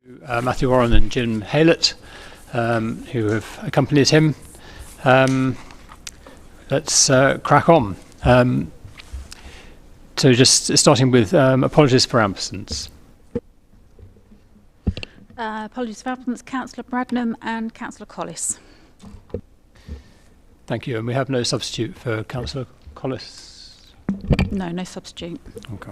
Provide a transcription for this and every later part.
Matthew Warren and Jim Haylett, who have accompanied him. Let's crack on. So just starting with apologies for absence. Apologies for absence, Councillor Bradnam and Councillor Collis. Thank you. And we have no substitute for Councillor Collis? No, no substitute. Okay.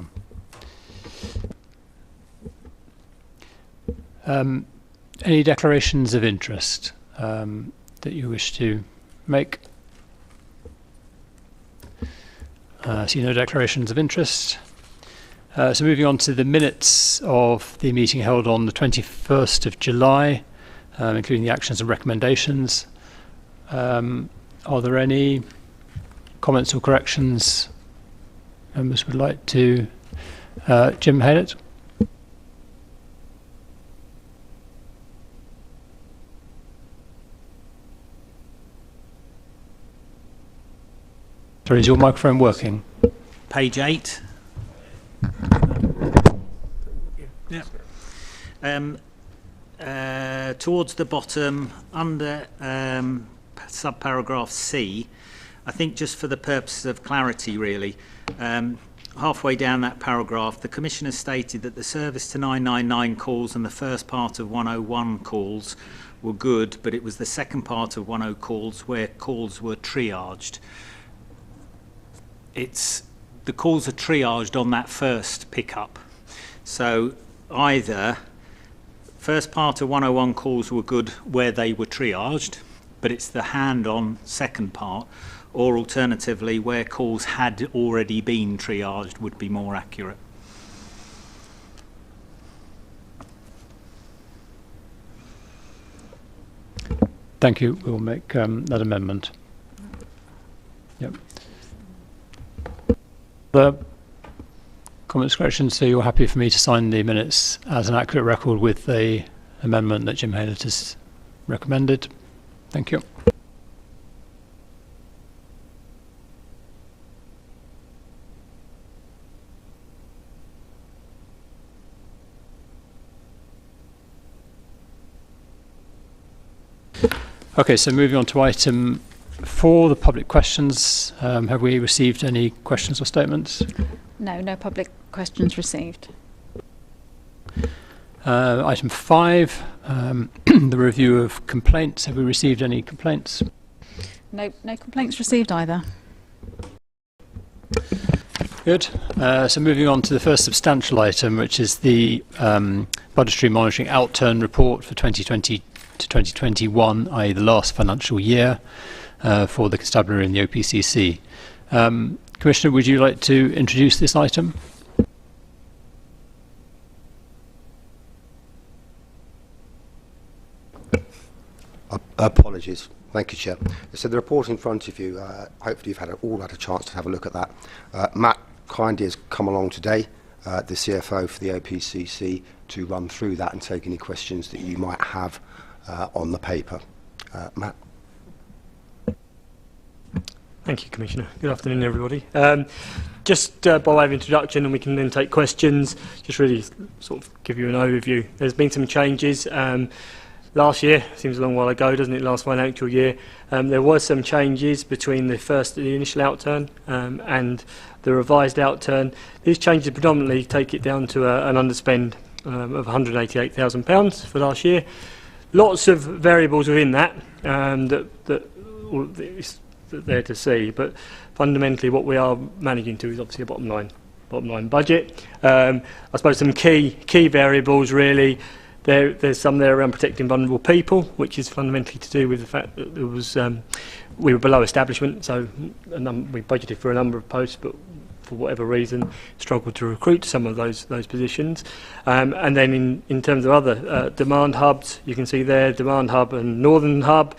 Any declarations of interest that you wish to make? See no declarations of interest. So moving on to the minutes of the meeting held on the 21st of July, including the actions and recommendations. Are there any comments or corrections members would like to? Jim Haylett? Sorry, is your microphone working? Page 8. Yeah. Towards the bottom, under subparagraph C, I think just for the purposes of clarity really, halfway down that paragraph, the Commissioner stated that the service to 999 calls and the first part of 101 calls were good, but it was the second part of 10 calls where calls were triaged. The calls are triaged on that first pickup. So either first part of 101 calls were good where they were triaged, but it's the hand-on second part, or alternatively where calls had already been triaged would be more accurate. Thank you. We'll make that amendment. Yep. The comments, corrections, so you're happy for me to sign the minutes as an accurate record with the amendment that Jim Haylett has recommended? Thank you. Okay, so moving on to item 4, the public questions. Have we received any questions or statements? No, no public questions received. Item 5, the review of complaints. Have we received any complaints? No, no complaints received either. Good. So moving on to the first substantial item, which is the budgetary monitoring outturn report for 2020 to 2021, i.e. the last financial year for the Constabulary and the OPCC. Commissioner, would you like to introduce this item? Apologies. Thank you, Chair. So the report in front of you, hopefully you've all had a chance to have a look at that. Matt kindly has come along today, the CFO for the OPCC, to run through that and take any questions that you might have on the paper. Matt. Thank you, Commissioner. Good afternoon, everybody. Just by way of introduction, and we can then take questions, just really sort of give you an overview. There's been some changes. Last year, seems a long while ago, doesn't it, last financial year, there was some changes between the initial outturn and the revised outturn. These changes predominantly take it down to an underspend of £188,000 for last year. Lots of variables within that that is there to see, but fundamentally what we are managing to is obviously a bottom line budget. I suppose some key variables really. There's some there around protecting vulnerable people, which is fundamentally to do with the fact that there was we were below establishment, so we budgeted for a number of posts, but for whatever reason struggled to recruit some of those positions. And then in terms of other demand hubs, you can see there demand hub and northern hub.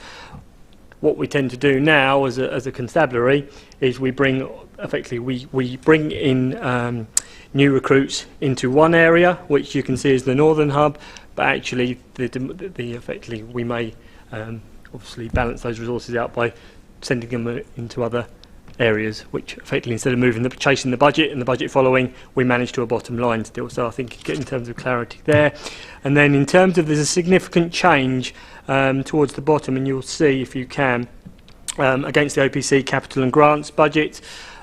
What we tend to do now as a constabulary is we bring in new recruits into one area, which you can see as the northern hub, but actually effectively we may obviously balance those resources out by sending them into other areas, which effectively, instead of chasing the budget and the budget following, we managed to a bottom line still. So I think in terms of clarity there. And then in terms of, there's a significant change towards the bottom, and you'll see if you can, against the OPC capital and grants budget.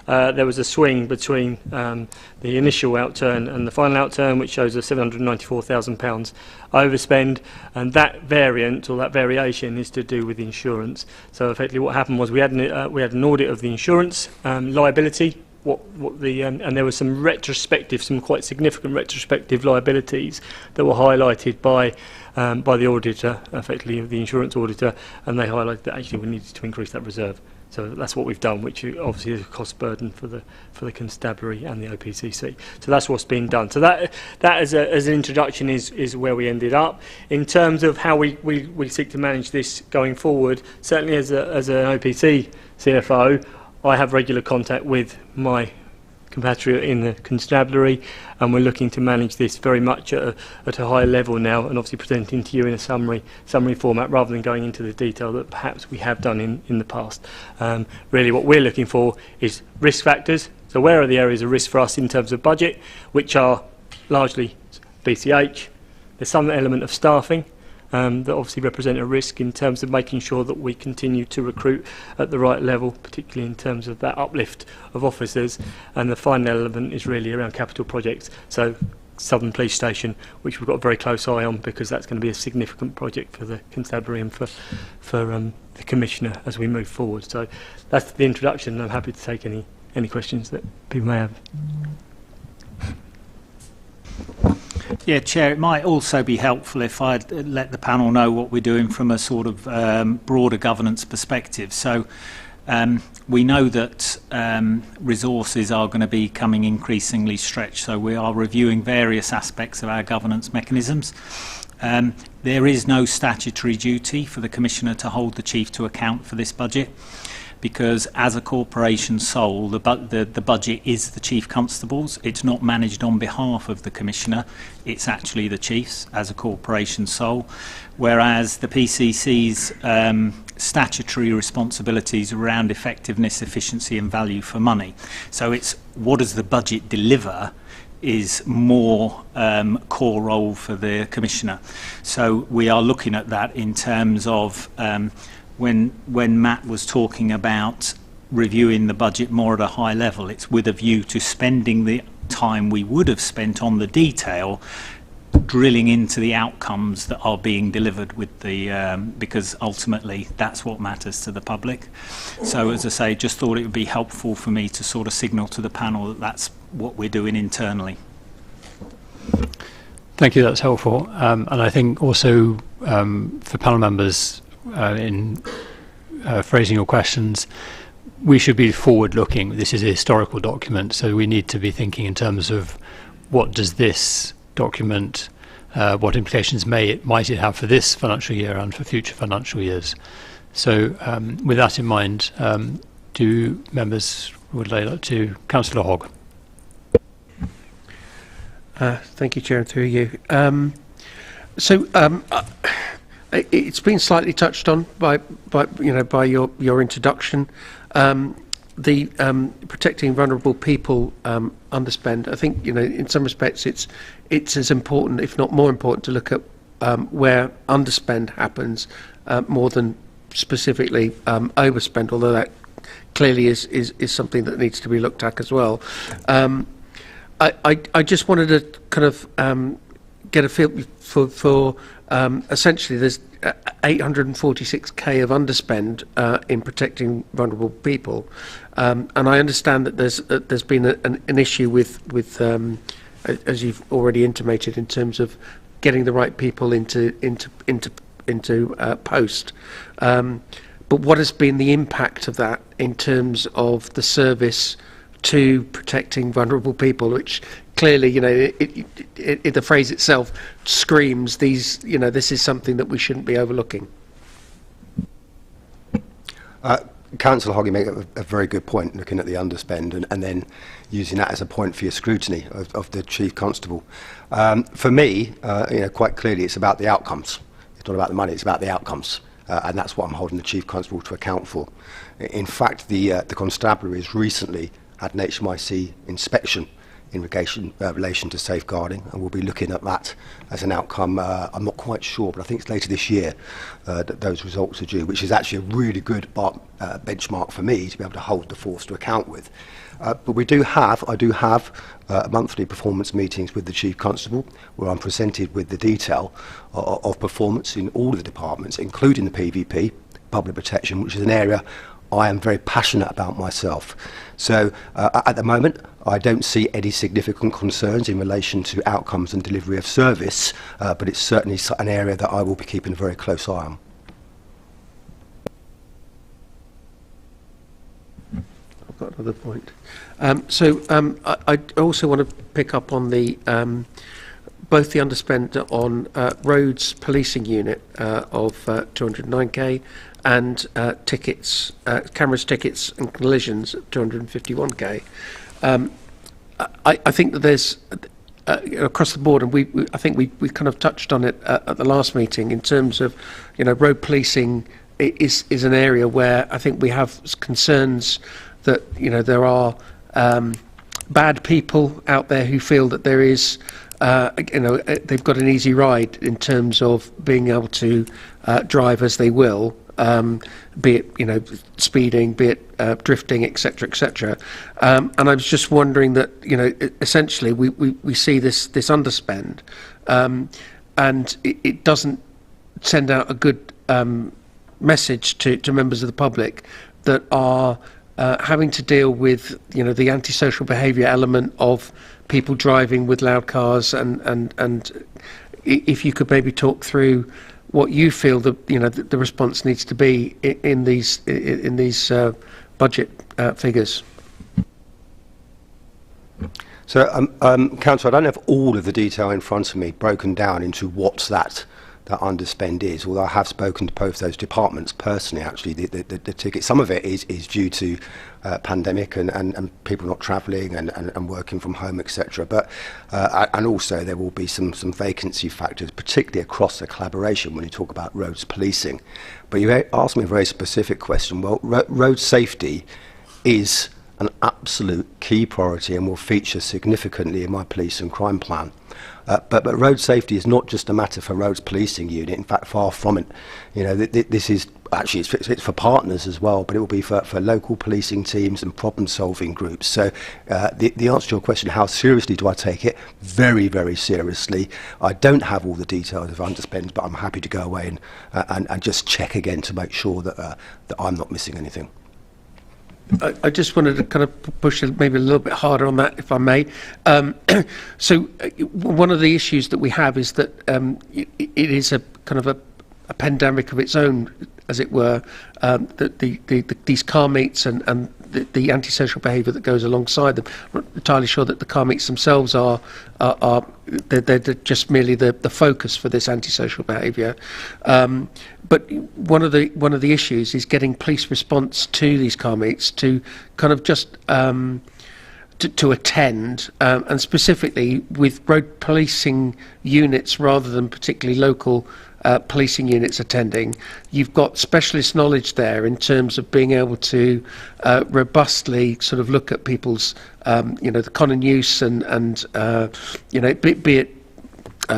There was a swing between the initial outturn and the final outturn, which shows a £794,000 overspend, and that variant, or that variation, is to do with insurance. So effectively what happened was we had an audit of the insurance liability, and there was some quite significant retrospective liabilities that were highlighted by the auditor, effectively the insurance auditor, and they highlighted that actually we needed to increase that reserve. So that's what we've done, which obviously is a cost burden for the constabulary and the OPCC. So that's what's been done. So that as an introduction is where we ended up. In terms of how we seek to manage this going forward, certainly as an OPC CFO, I have regular contact with my compatriot in the constabulary, and we're looking to manage this very much at a high level now, and obviously presenting to you in a summary format rather than going into the detail that perhaps we have done in the past. Really what we're looking for is risk factors. So where are the areas of risk for us in terms of budget, which are largely BCH. There's some element of staffing that obviously represent a risk in terms of making sure that we continue to recruit at the right level, particularly in terms of that uplift of officers. And the final element is really around capital projects. So Southern Police Station, which we've got a very close eye on, because that's going to be a significant project for the constabulary and for the Commissioner as we move forward. So that's the introduction, and I'm happy to take any questions that people may have. Yeah, Chair, it might also be helpful if I'd let the panel know what we're doing from a sort of broader governance perspective. So we know that resources are going to be becoming increasingly stretched, so we are reviewing various aspects of our governance mechanisms. There is no statutory duty for the Commissioner to hold the Chief to account for this budget, because as a corporation sole, the budget is the Chief Constable's. It's not managed on behalf of the Commissioner. It's actually the Chief's as a corporation sole, whereas the PCC's statutory responsibilities around effectiveness, efficiency and value for money. So it's what does the budget deliver is more core role for the Commissioner. So we are looking at that in terms of when Matt was talking about reviewing the budget more at a high level, it's with a view to spending the time we would have spent on the detail, drilling into the outcomes that are being delivered with the because ultimately that's what matters to the public. So as I say, just thought it would be helpful for me to sort of signal to the panel that that's what we're doing internally. Thank you, that's helpful. And I think also for panel members, in phrasing your questions, we should be forward-looking. This is a historical document, so we need to be thinking in terms of what does this document, what implications might it have for this financial year and for future financial years. So with that in mind, do members would like to? Councillor Hogg. Thank you, Chair, and through you. It's been slightly touched on by your introduction. The protecting vulnerable people underspend. I think in some respects it's as important, if not more important, to look at where underspend happens more than specifically overspend. Although that clearly is something that needs to be looked at as well. I just wanted to kind of get a feel for essentially there's 846k of underspend in protecting vulnerable people, and I understand that there's been an issue with as you've already intimated, in terms of getting the right people into post. But what has been the impact of that in terms of the service to protecting vulnerable people, which clearly, the phrase itself screams these. This is something that we shouldn't be overlooking. Councillor Hogg, you make a very good point, looking at the underspend and then using that as a point for your scrutiny of the Chief Constable. For me, quite clearly, it's about the outcomes. It's not about the money; it's about the outcomes. and that's what I'm holding the Chief Constable to account for. In fact, the constabulary has recently had an HMIC inspection in relation to safeguarding, and we'll be looking at that as an outcome. I'm not quite sure, but I think it's later this year that those results are due, which is actually a really good benchmark for me to be able to hold the force to account with. But I do have monthly performance meetings with the Chief Constable, where I'm presented with the detail of performance in all of the departments, including the PVP, public protection, which is an area I am very passionate about myself. So at the moment, I don't see any significant concerns in relation to outcomes and delivery of service, but it's certainly an area that I will be keeping a very close eye on. I've got another point. I also want to pick up on the both the underspend on roads policing unit of 209k and tickets, cameras, tickets and collisions at 251k. I think that there's across the board, and I think we kind of touched on it at the last meeting in terms of, road policing is an area where I think we have concerns that there are bad people out there who feel that there is they've got an easy ride in terms of being able to drive as they will, be it speeding, be it drifting, etc., etc. And I was just wondering that essentially we see this underspend, and it doesn't send out a good message to members of the public that are having to deal with the antisocial behaviour element of people driving with loud cars, and if you could maybe talk through what you feel the response needs to be in these budget figures. So, Councillor, I don't have all of the detail in front of me broken down into what's that underspend is, although I have spoken to both those departments personally. Actually, the ticket, some of it is due to pandemic and people not travelling and working from home, etc. But and also there will be some vacancy factors, particularly across the collaboration when you talk about roads policing. But you asked me a very specific question. Well, road safety is an absolute key priority and will feature significantly in my police and crime plan. But road safety is not just a matter for roads policing unit. In fact, far from it. This is actually it's for partners as well, but it will be for local policing teams and problem-solving groups. So the answer to your question, how seriously do I take it? Very, very seriously. I don't have all the details of underspend, but I'm happy to go away and just check again to make sure that I'm not missing anything. I just wanted to kind of push maybe a little bit harder on that, if I may. So one of the issues that we have is that it is a kind of a pandemic of its own, as it were, that these car meets and the antisocial behaviour that goes alongside them. I'm not entirely sure that the car meets themselves are they're just merely the focus for this antisocial behaviour. But one of the issues is getting police response to these car meets to kind of just to attend, and specifically with road policing units rather than particularly local policing units attending. You've got specialist knowledge there in terms of being able to robustly sort of look at people's the con and use and be it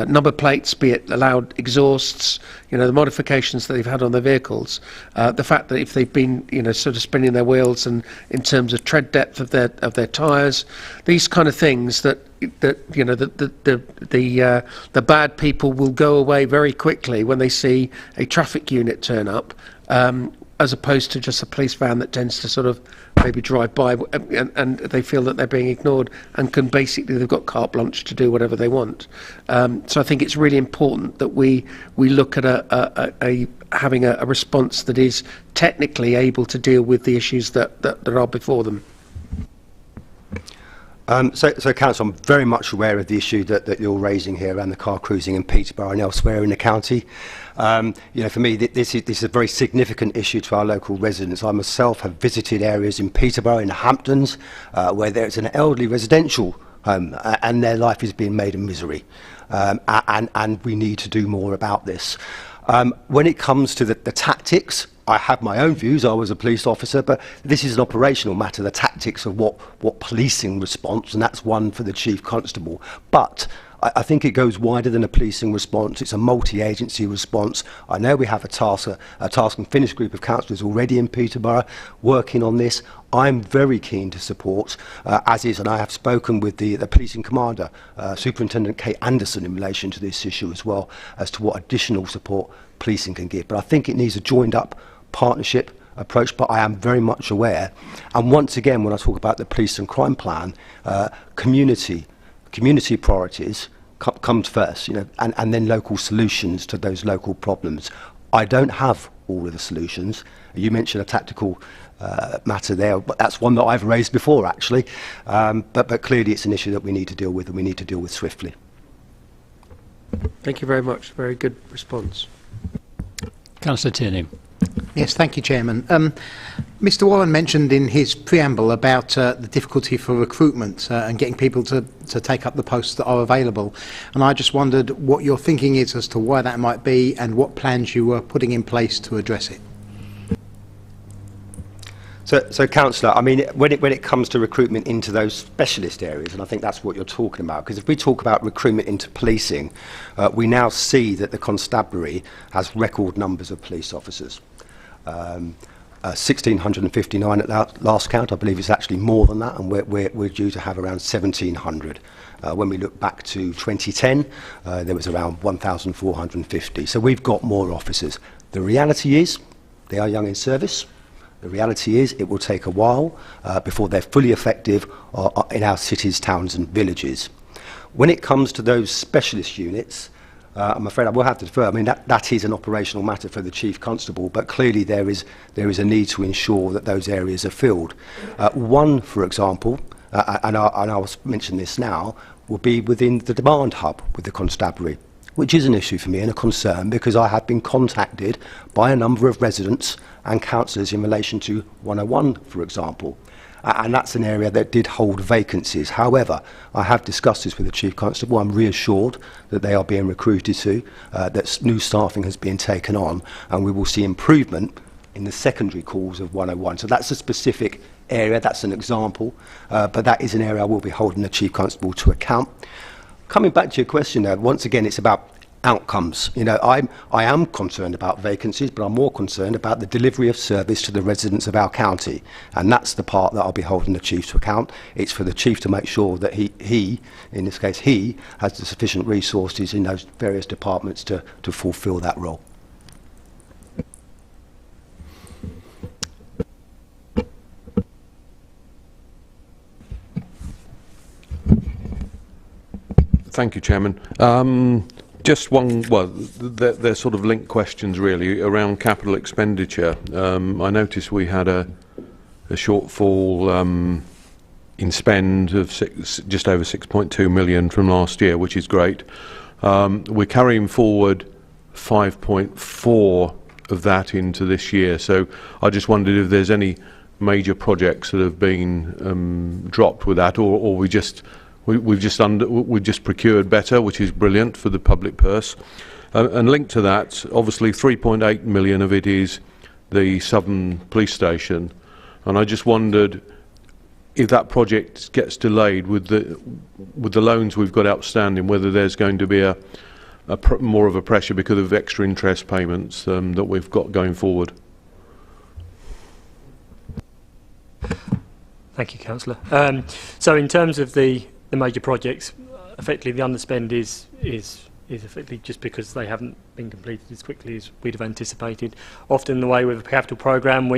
number plates, be it allowed exhausts, the modifications that they've had on their vehicles, the fact that if they've been, sort of spinning their wheels, and in terms of tread depth of their tyres, these kind of things that the bad people will go away very quickly when they see a traffic unit turn up, as opposed to just a police van that tends to sort of maybe drive by and they feel that they're being ignored and can basically, they've got carte blanche to do whatever they want. So I think it's really important that we look at having a response that is technically able to deal with the issues that are before them. So, Council, I'm very much aware of the issue that you're raising here around the car cruising in Peterborough and elsewhere in the county. For me, this is a very significant issue to our local residents. I myself have visited areas in Peterborough, in the Hamptons, where there's an elderly residential home, and their life is being made a misery. And we need to do more about this. When it comes to the tactics, I have my own views. I was a police officer, but this is an operational matter, the tactics of what policing response, and that's one for the Chief Constable. But I think it goes wider than a policing response. It's a multi-agency response. I know we have a task and finish group of councillors already in Peterborough working on this. I'm very keen to support, as is, and I have spoken with the policing commander, Superintendent Kate Anderson, in relation to this issue as well, as to what additional support policing can give. But I think it needs a joined up partnership approach, but I am very much aware. And once again, when I talk about the police and crime plan, community priorities comes first, you know, and then local solutions to those local problems. I don't have all of the solutions. You mentioned a tactical matter there, but that's one that I've raised before, actually. But clearly it's an issue that we need to deal with, and we need to deal with swiftly. Thank you very much. Very good response. Councillor Tierney. Yes, thank you, Chairman. Mr. Wallen mentioned in his preamble about the difficulty for recruitment and getting people to take up the posts that are available. And I just wondered what your thinking is as to why that might be and what plans you were putting in place to address it. So Councillor, I mean, when it comes to recruitment into those specialist areas, and I think that's what you're talking about, because if we talk about recruitment into policing, we now see that the constabulary has record numbers of police officers. 1,659 at last count. I believe it's actually more than that, and we're due to have around 1,700. When we look back to 2010, there was around 1,450. So we've got more officers. The reality is, they are young in service. The reality is it will take a while before they're fully effective in our cities, towns and villages. When it comes to those specialist units, I'm afraid I will have to defer. I mean, that is an operational matter for the Chief Constable, but clearly there is a need to ensure that those areas are filled. One, for example, and I'll mention this now, will be within the demand hub with the constabulary, which is an issue for me and a concern, because I have been contacted by a number of residents and councillors in relation to 101, for example. And that's an area that did hold vacancies. However, I have discussed this with the Chief Constable. I'm reassured that they are being recruited to, that new staffing has been taken on, and we will see improvement in the secondary calls of 101. So that's a specific area, that's an example, but that is an area I will be holding the Chief Constable to account. Coming back to your question there, once again, it's about outcomes. You know, I am concerned about vacancies, but I'm more concerned about the delivery of service to the residents of our county, and that's the part that I'll be holding the Chief to account. It's for the Chief to make sure that he in this case, he has the sufficient resources in those various departments to fulfil that role. Thank you, Chairman. Just one, well, they're sort of linked questions really around capital expenditure. I noticed we had a shortfall in spend of just over 6.2 million from last year, which is great. We're carrying forward 5.4 of that into this year. So I just wondered if there's any major projects that have been dropped with that, or we've just procured better, which is brilliant for the public purse. And linked to that, obviously 3.8 million of it is the Southern Police Station, and I just wondered if that project gets delayed with the loans we've got outstanding, whether there's going to be more of a pressure because of extra interest payments that we've got going forward. Thank you, Councillor. So in terms of the major projects, effectively the underspend is effectively just because they haven't been completed as quickly as we'd have anticipated. Often the way with a capital programme,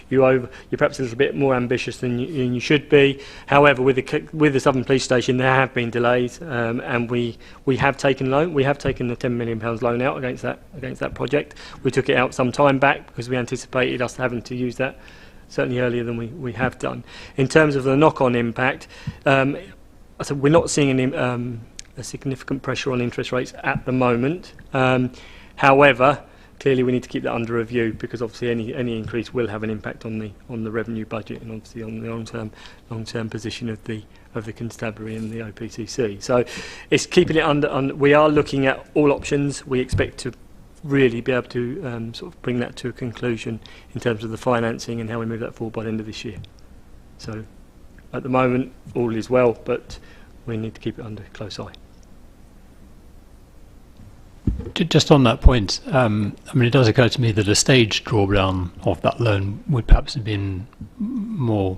you're perhaps a little bit more ambitious than you should be. However, with the Southern Police Station, there have been delays, and we have taken the £10 million loan out against that project. We took it out some time back because we anticipated us having to use that certainly earlier than we have done. In terms of the knock-on impact, so we're not seeing a significant pressure on interest rates at the moment. However, clearly we need to keep that under review, because obviously any increase will have an impact on the revenue budget and obviously on the long-term position of the constabulary and the OPCC. So it's keeping it under. We are looking at all options. We expect to really be able to sort of bring that to a conclusion in terms of the financing and how we move that forward by the end of this year. So at the moment, all is well, but we need to keep it under close eye. Just on that point, I mean, it does occur to me that a staged drawdown of that loan would perhaps have been more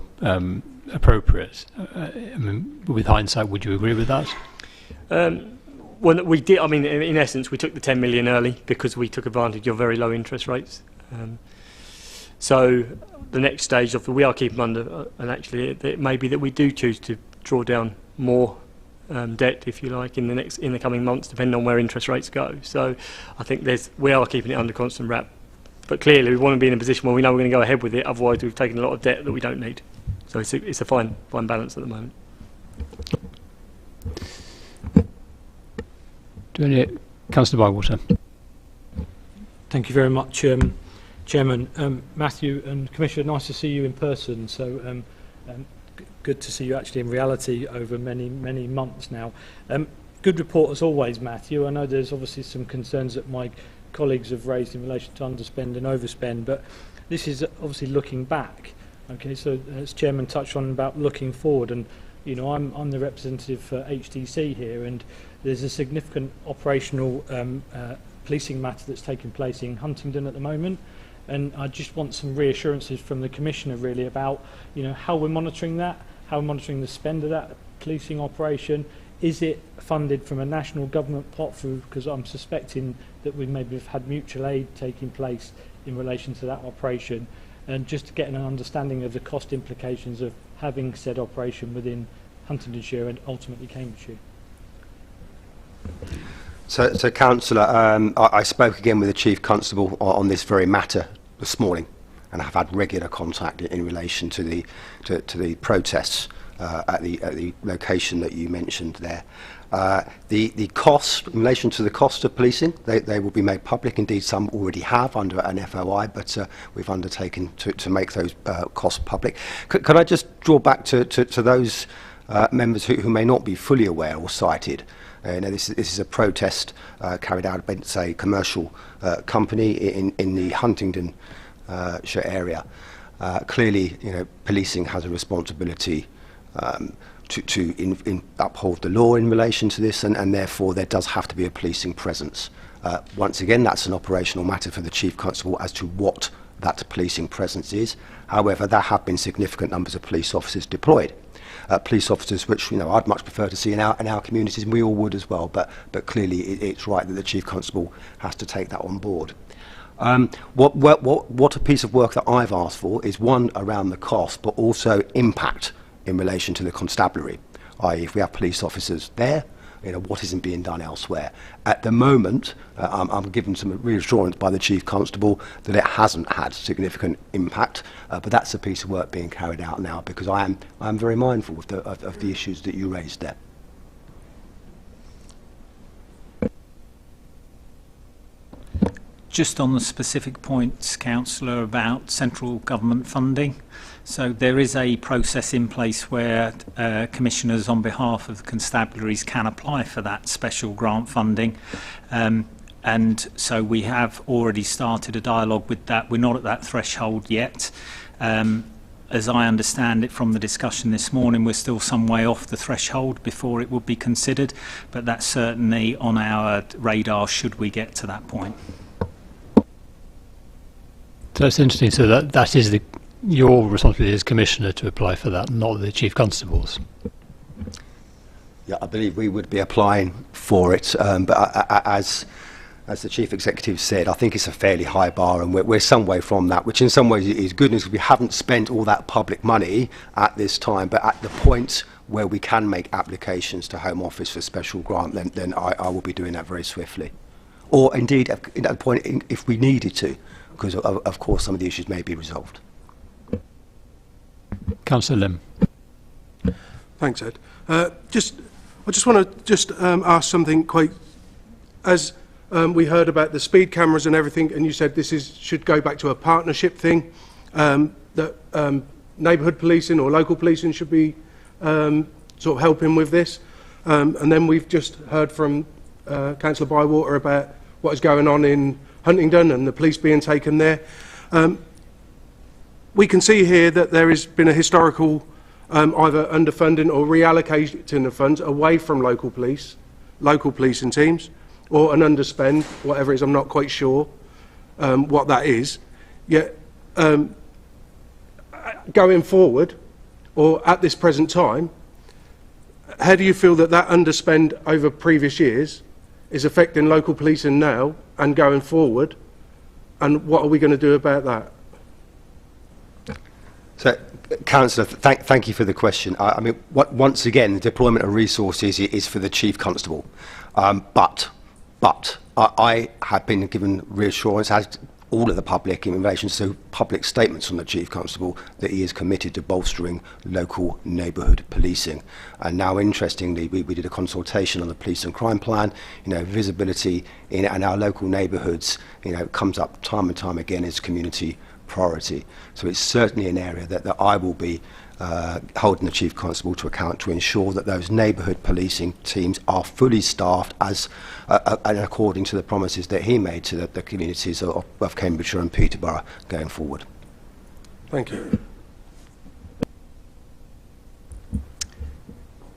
appropriate. I mean, with hindsight, would you agree with that? Well, we did. I mean, in essence, we took the 10 million early because we took advantage of very low interest rates. So the next stage of we are keeping under, and actually, it may be that we do choose to draw down more debt, if you like, in the coming months, depending on where interest rates go. So I think we are keeping it under constant wrap. But clearly, we want to be in a position where we know we're going to go ahead with it. Otherwise, we've taken a lot of debt that we don't need. So it's a fine balance at the moment. Councillor Bywater. Thank you very much, Chairman. Matthew and Commissioner, nice to see you in person. So good to see you actually in reality over many months now. Good report as always, Matthew. I know there's obviously some concerns that my colleagues have raised in relation to underspend and overspend, but this is obviously looking back. Okay, so as Chairman touched on about looking forward, and you know, I'm the representative for HDC here, and there's a significant operational policing matter that's taking place in Huntingdon at the moment, and I just want some reassurances from the Commissioner really about, you know, how we're monitoring that, how we're monitoring the spend of that policing operation. Is it funded from a national government pot through, because I'm suspecting that we maybe have had mutual aid taking place in relation to that operation, and just to get an understanding of the cost implications of having said operation within Huntingdonshire and ultimately Cambridgeshire. So Councillor, I spoke again with the Chief Constable on this very matter this morning, and I've had regular contact in relation to the protests at the location that you mentioned there. The costs, in relation to the cost of policing, they will be made public. Indeed, some already have under an FOI, but we've undertaken to make those costs public. Could I just draw back to those members who may not be fully aware or cited? You know, this is a protest carried out against a commercial company in the Huntingdonshire area. Clearly, you know, policing has a responsibility to uphold the law in relation to this, and therefore there does have to be a policing presence. Once again, that's an operational matter for the Chief Constable as to what that policing presence is. However, there have been significant numbers of police officers deployed. Police officers, which, you know, I'd much prefer to see in our communities, and we all would as well. But clearly, it's right that the Chief Constable has to take that on board. What a piece of work that I've asked for is one around the cost, but also impact in relation to the constabulary. I.e., if we have police officers there, you know, what isn't being done elsewhere. At the moment, I'm given some reassurance by the Chief Constable that it hasn't had significant impact, but that's a piece of work being carried out now, because I am very mindful of the issues that you raised there. Just on the specific points, Councillor, about central government funding. So there is a process in place where commissioners on behalf of the constabularies can apply for that special grant funding. And so we have already started a dialogue with that. We're not at that threshold yet. As I understand it from the discussion this morning, we're still some way off the threshold before it would be considered, but that's certainly on our radar should we get to that point. So that's interesting. So that is your responsibility as Commissioner to apply for that, not the Chief Constable's. Yeah, I believe we would be applying for it, but as the Chief Executive said, I think it's a fairly high bar, and we're some way from that, which in some ways is good news. We haven't spent all that public money at this time, but at the point where we can make applications to Home Office for special grant, then I will be doing that very swiftly. Or indeed, at that point, if we needed to, because of course some of the issues may be resolved. Councillor Lim. Thanks, Ed. I just want to ask something quite, as we heard about the speed cameras and everything, and you said this should go back to a partnership thing, that neighbourhood policing or local policing should be sort of helping with this. And then we've just heard from Councillor Bywater about what is going on in Huntingdon and the police being taken there. We can see here that there has been a historical either underfunding or reallocating of funds away from local policing teams, or an underspend, whatever it is. I'm not quite sure what that is. Yet, going forward, or at this present time, how do you feel that that underspend over previous years is affecting local policing now and going forward, and what are we going to do about that? So, Councillor, thank you for the question. I mean, once again, the deployment of resources is for the Chief Constable. But I have been given reassurance, as all of the public, in relation to public statements from the Chief Constable, that he is committed to bolstering local neighbourhood policing. And now, interestingly, we did a consultation on the police and crime plan. You know, visibility in our local neighbourhoods, you know, comes up time and time again as community priority. So it's certainly an area that I will be holding the Chief Constable to account, to ensure that those neighbourhood policing teams are fully staffed as and according to the promises that he made to the communities of Cambridgeshire and Peterborough going forward. Thank you.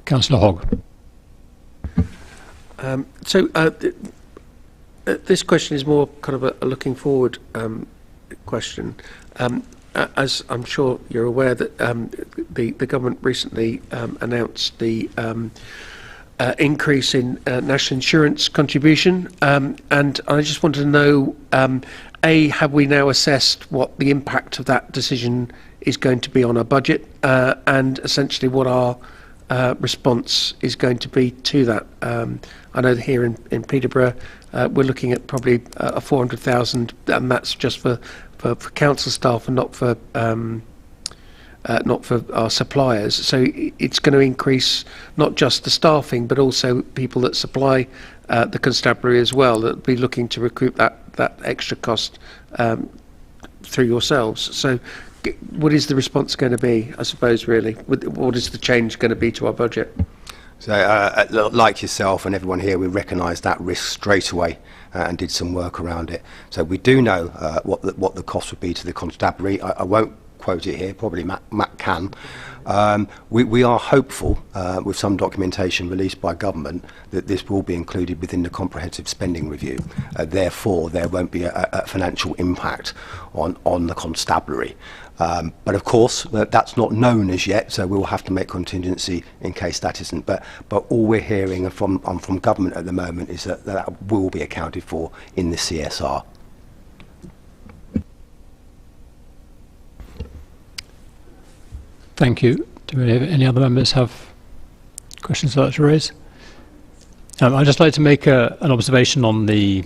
Councillor Hogg. This question is more kind of a looking forward question. As I'm sure you're aware, that the government recently announced the increase in national insurance contribution, and I just wanted to know, A, have we now assessed what the impact of that decision is going to be on our budget, and essentially what our response is going to be to that? I know that here in Peterborough, we're looking at probably a 400,000, and that's just for council staff and not for our suppliers. So it's going to increase not just the staffing, but also people that supply the constabulary as well, that will be looking to recoup that extra cost through yourselves. So what is the response going to be, I suppose, really? What is the change going to be to our budget? So, like yourself and everyone here, we recognise that risk straight away and did some work around it. So we do know what the cost would be to the constabulary. I won't quote it here, probably Matt can. We are hopeful, with some documentation released by government, that this will be included within the comprehensive spending review. Therefore, there won't be a financial impact on the constabulary. But of course, that's not known as yet, so we'll have to make contingency in case that isn't. But all we're hearing from government at the moment is that will be accounted for in the CSR. Thank you. Do any other members have questions they'd like to raise? I'd just like to make an observation on the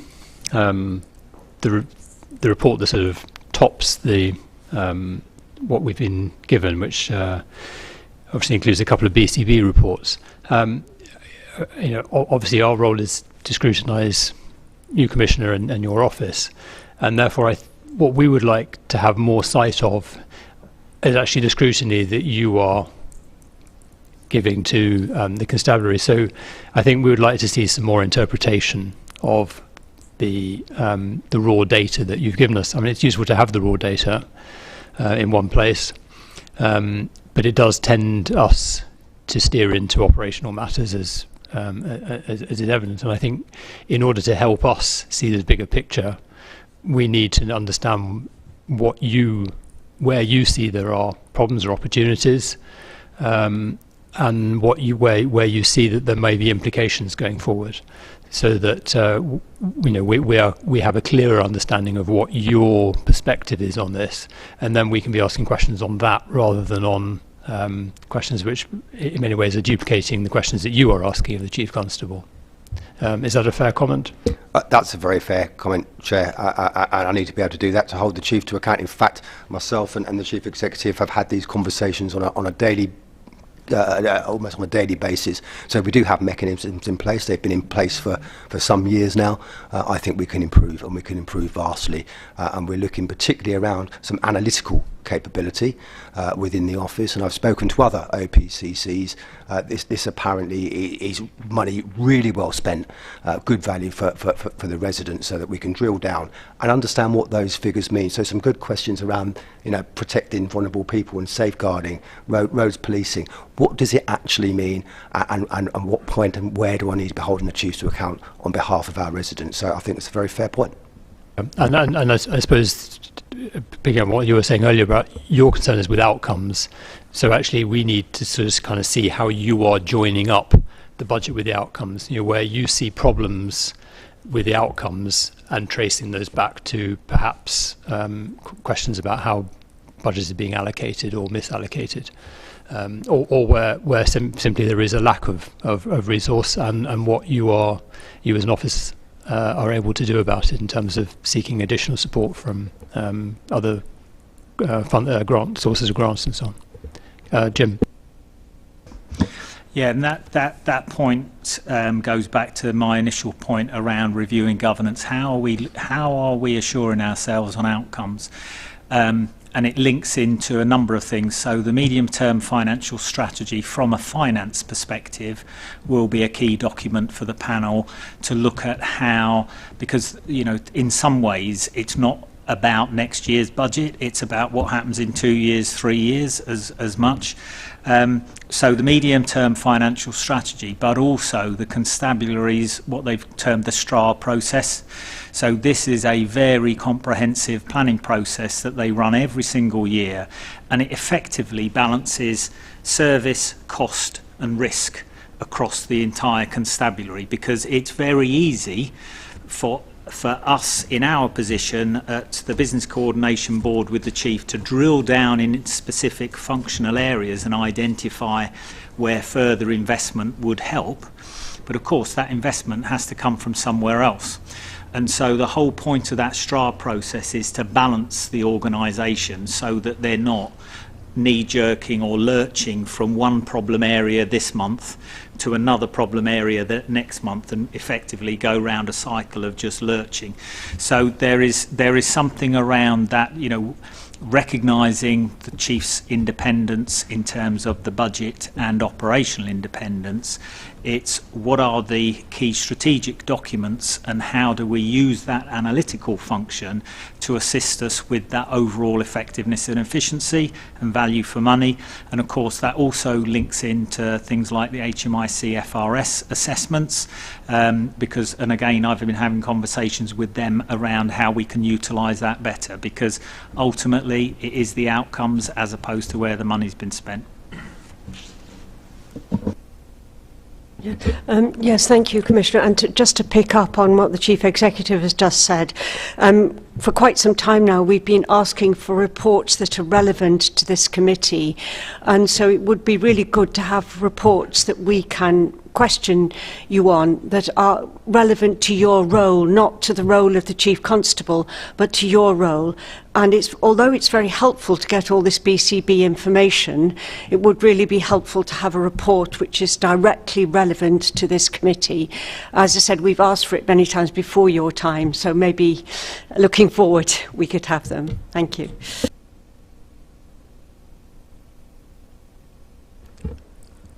report that sort of tops the what we've been given, which obviously includes a couple of BCB reports. You know, obviously our role is to scrutinise you, Commissioner, and your office, and therefore what we would like to have more sight of is actually the scrutiny that you are giving to the constabulary. So I think we would like to see some more interpretation of the raw data that you've given us. I mean, it's useful to have the raw data in one place, but it does tend us to steer into operational matters as is evident. And I think in order to help us see the bigger picture, we need to understand where you see there are problems or opportunities, and where you see that there may be implications going forward, so that you know we have a clearer understanding of what your perspective is on this, and then we can be asking questions on that rather than on questions which in many ways are duplicating the questions that you are asking of the Chief Constable. Is that a fair comment? That's a very fair comment, Chair. I need to be able to do that, to hold the Chief to account. In fact, myself and the Chief Executive have had these conversations on a daily almost on a daily basis. So we do have mechanisms in place. They've been in place for some years now. I think we can improve, and we can improve vastly. And we're looking particularly around some analytical capability within the office, and I've spoken to other OPCCs. This apparently is money really well spent, good value for the residents, so that we can drill down and understand what those figures mean. So some good questions around, protecting vulnerable people and safeguarding, roads policing. What does it actually mean, and what point and where do I need to be holding the chiefs to account on behalf of our residents? So I think it's a very fair point. And I suppose, picking up what you were saying earlier about your concern is with outcomes. So actually we need to sort of kind of see how you are joining up the budget with the outcomes, where you see problems with the outcomes and tracing those back to perhaps questions about how budgets are being allocated or misallocated, or where simply there is a lack of resource, and what you as an office are able to do about it in terms of seeking additional support from other sources of grants and so on. Jim. Yeah, and that point goes back to my initial point around reviewing governance. How are we assuring ourselves on outcomes? And it links into a number of things. So the medium-term financial strategy from a finance perspective will be a key document for the panel to look at how, because in some ways it's not about next year's budget, it's about what happens in 2 years, 3 years as much. So the medium-term financial strategy, but also the constabularies, what they've termed the STRA process. So this is a very comprehensive planning process that they run every single year, and it effectively balances service, cost and risk across the entire constabulary, because it's very easy for us in our position at the Business Coordination Board with the Chief to drill down in specific functional areas and identify where further investment would help. But of course that investment has to come from somewhere else. And so the whole point of that STRA process is to balance the organisation so that they're not knee-jerking or lurching from one problem area this month to another problem area that next month, and effectively go round a cycle of just lurching. So there is something around that, recognising the Chief's independence in terms of the budget and operational independence. It's what are the key strategic documents and how do we use that analytical function to assist us with that overall effectiveness and efficiency and value for money. And of course that also links into things like the HMIC FRS assessments, because, and again, I've been having conversations with them around how we can utilise that better, because ultimately it is the outcomes as opposed to where the money's been spent. Yes, thank you, Commissioner. And just to pick up on what the Chief Executive has just said, for quite some time now we've been asking for reports that are relevant to this committee, and so it would be really good to have reports that we can question you on that are relevant to your role, not to the role of the Chief Constable, but to your role. And although it's very helpful to get all this BCB information, it would really be helpful to have a report which is directly relevant to this committee. As I said, we've asked for it many times before your time, so maybe looking forward we could have them. Thank you.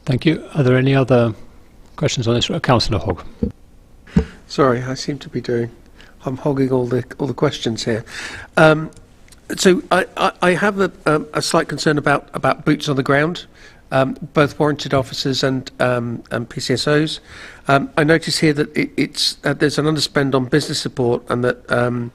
Thank you. Are there any other questions on this? Councillor Hogg. Sorry, I seem to be I'm hogging all the questions here. So I have a slight concern about boots on the ground, both warranted officers and PCSOs. I notice here that there's an underspend on business support, and that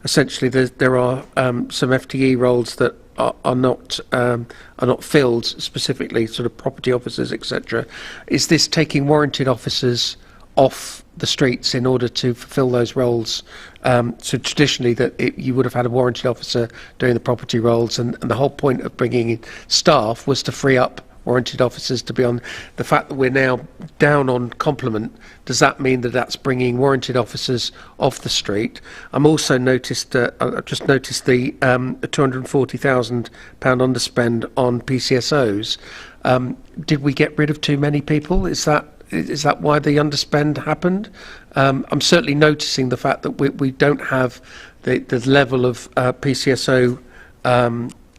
essentially there are some FTE roles that are not filled, specifically sort of property officers, etc. Is this taking warranted officers off the streets in order to fulfil those roles? So traditionally you would have had a warranted officer doing the property roles, and the whole point of bringing in staff was to free up warranted officers to be on. The fact that we're now down on complement, does that mean that that's bringing warranted officers off the street? I've just noticed the £240,000 underspend on PCSOs. Did we get rid of too many people? Is that why the underspend happened? I'm certainly noticing the fact that we don't have the level of PCSO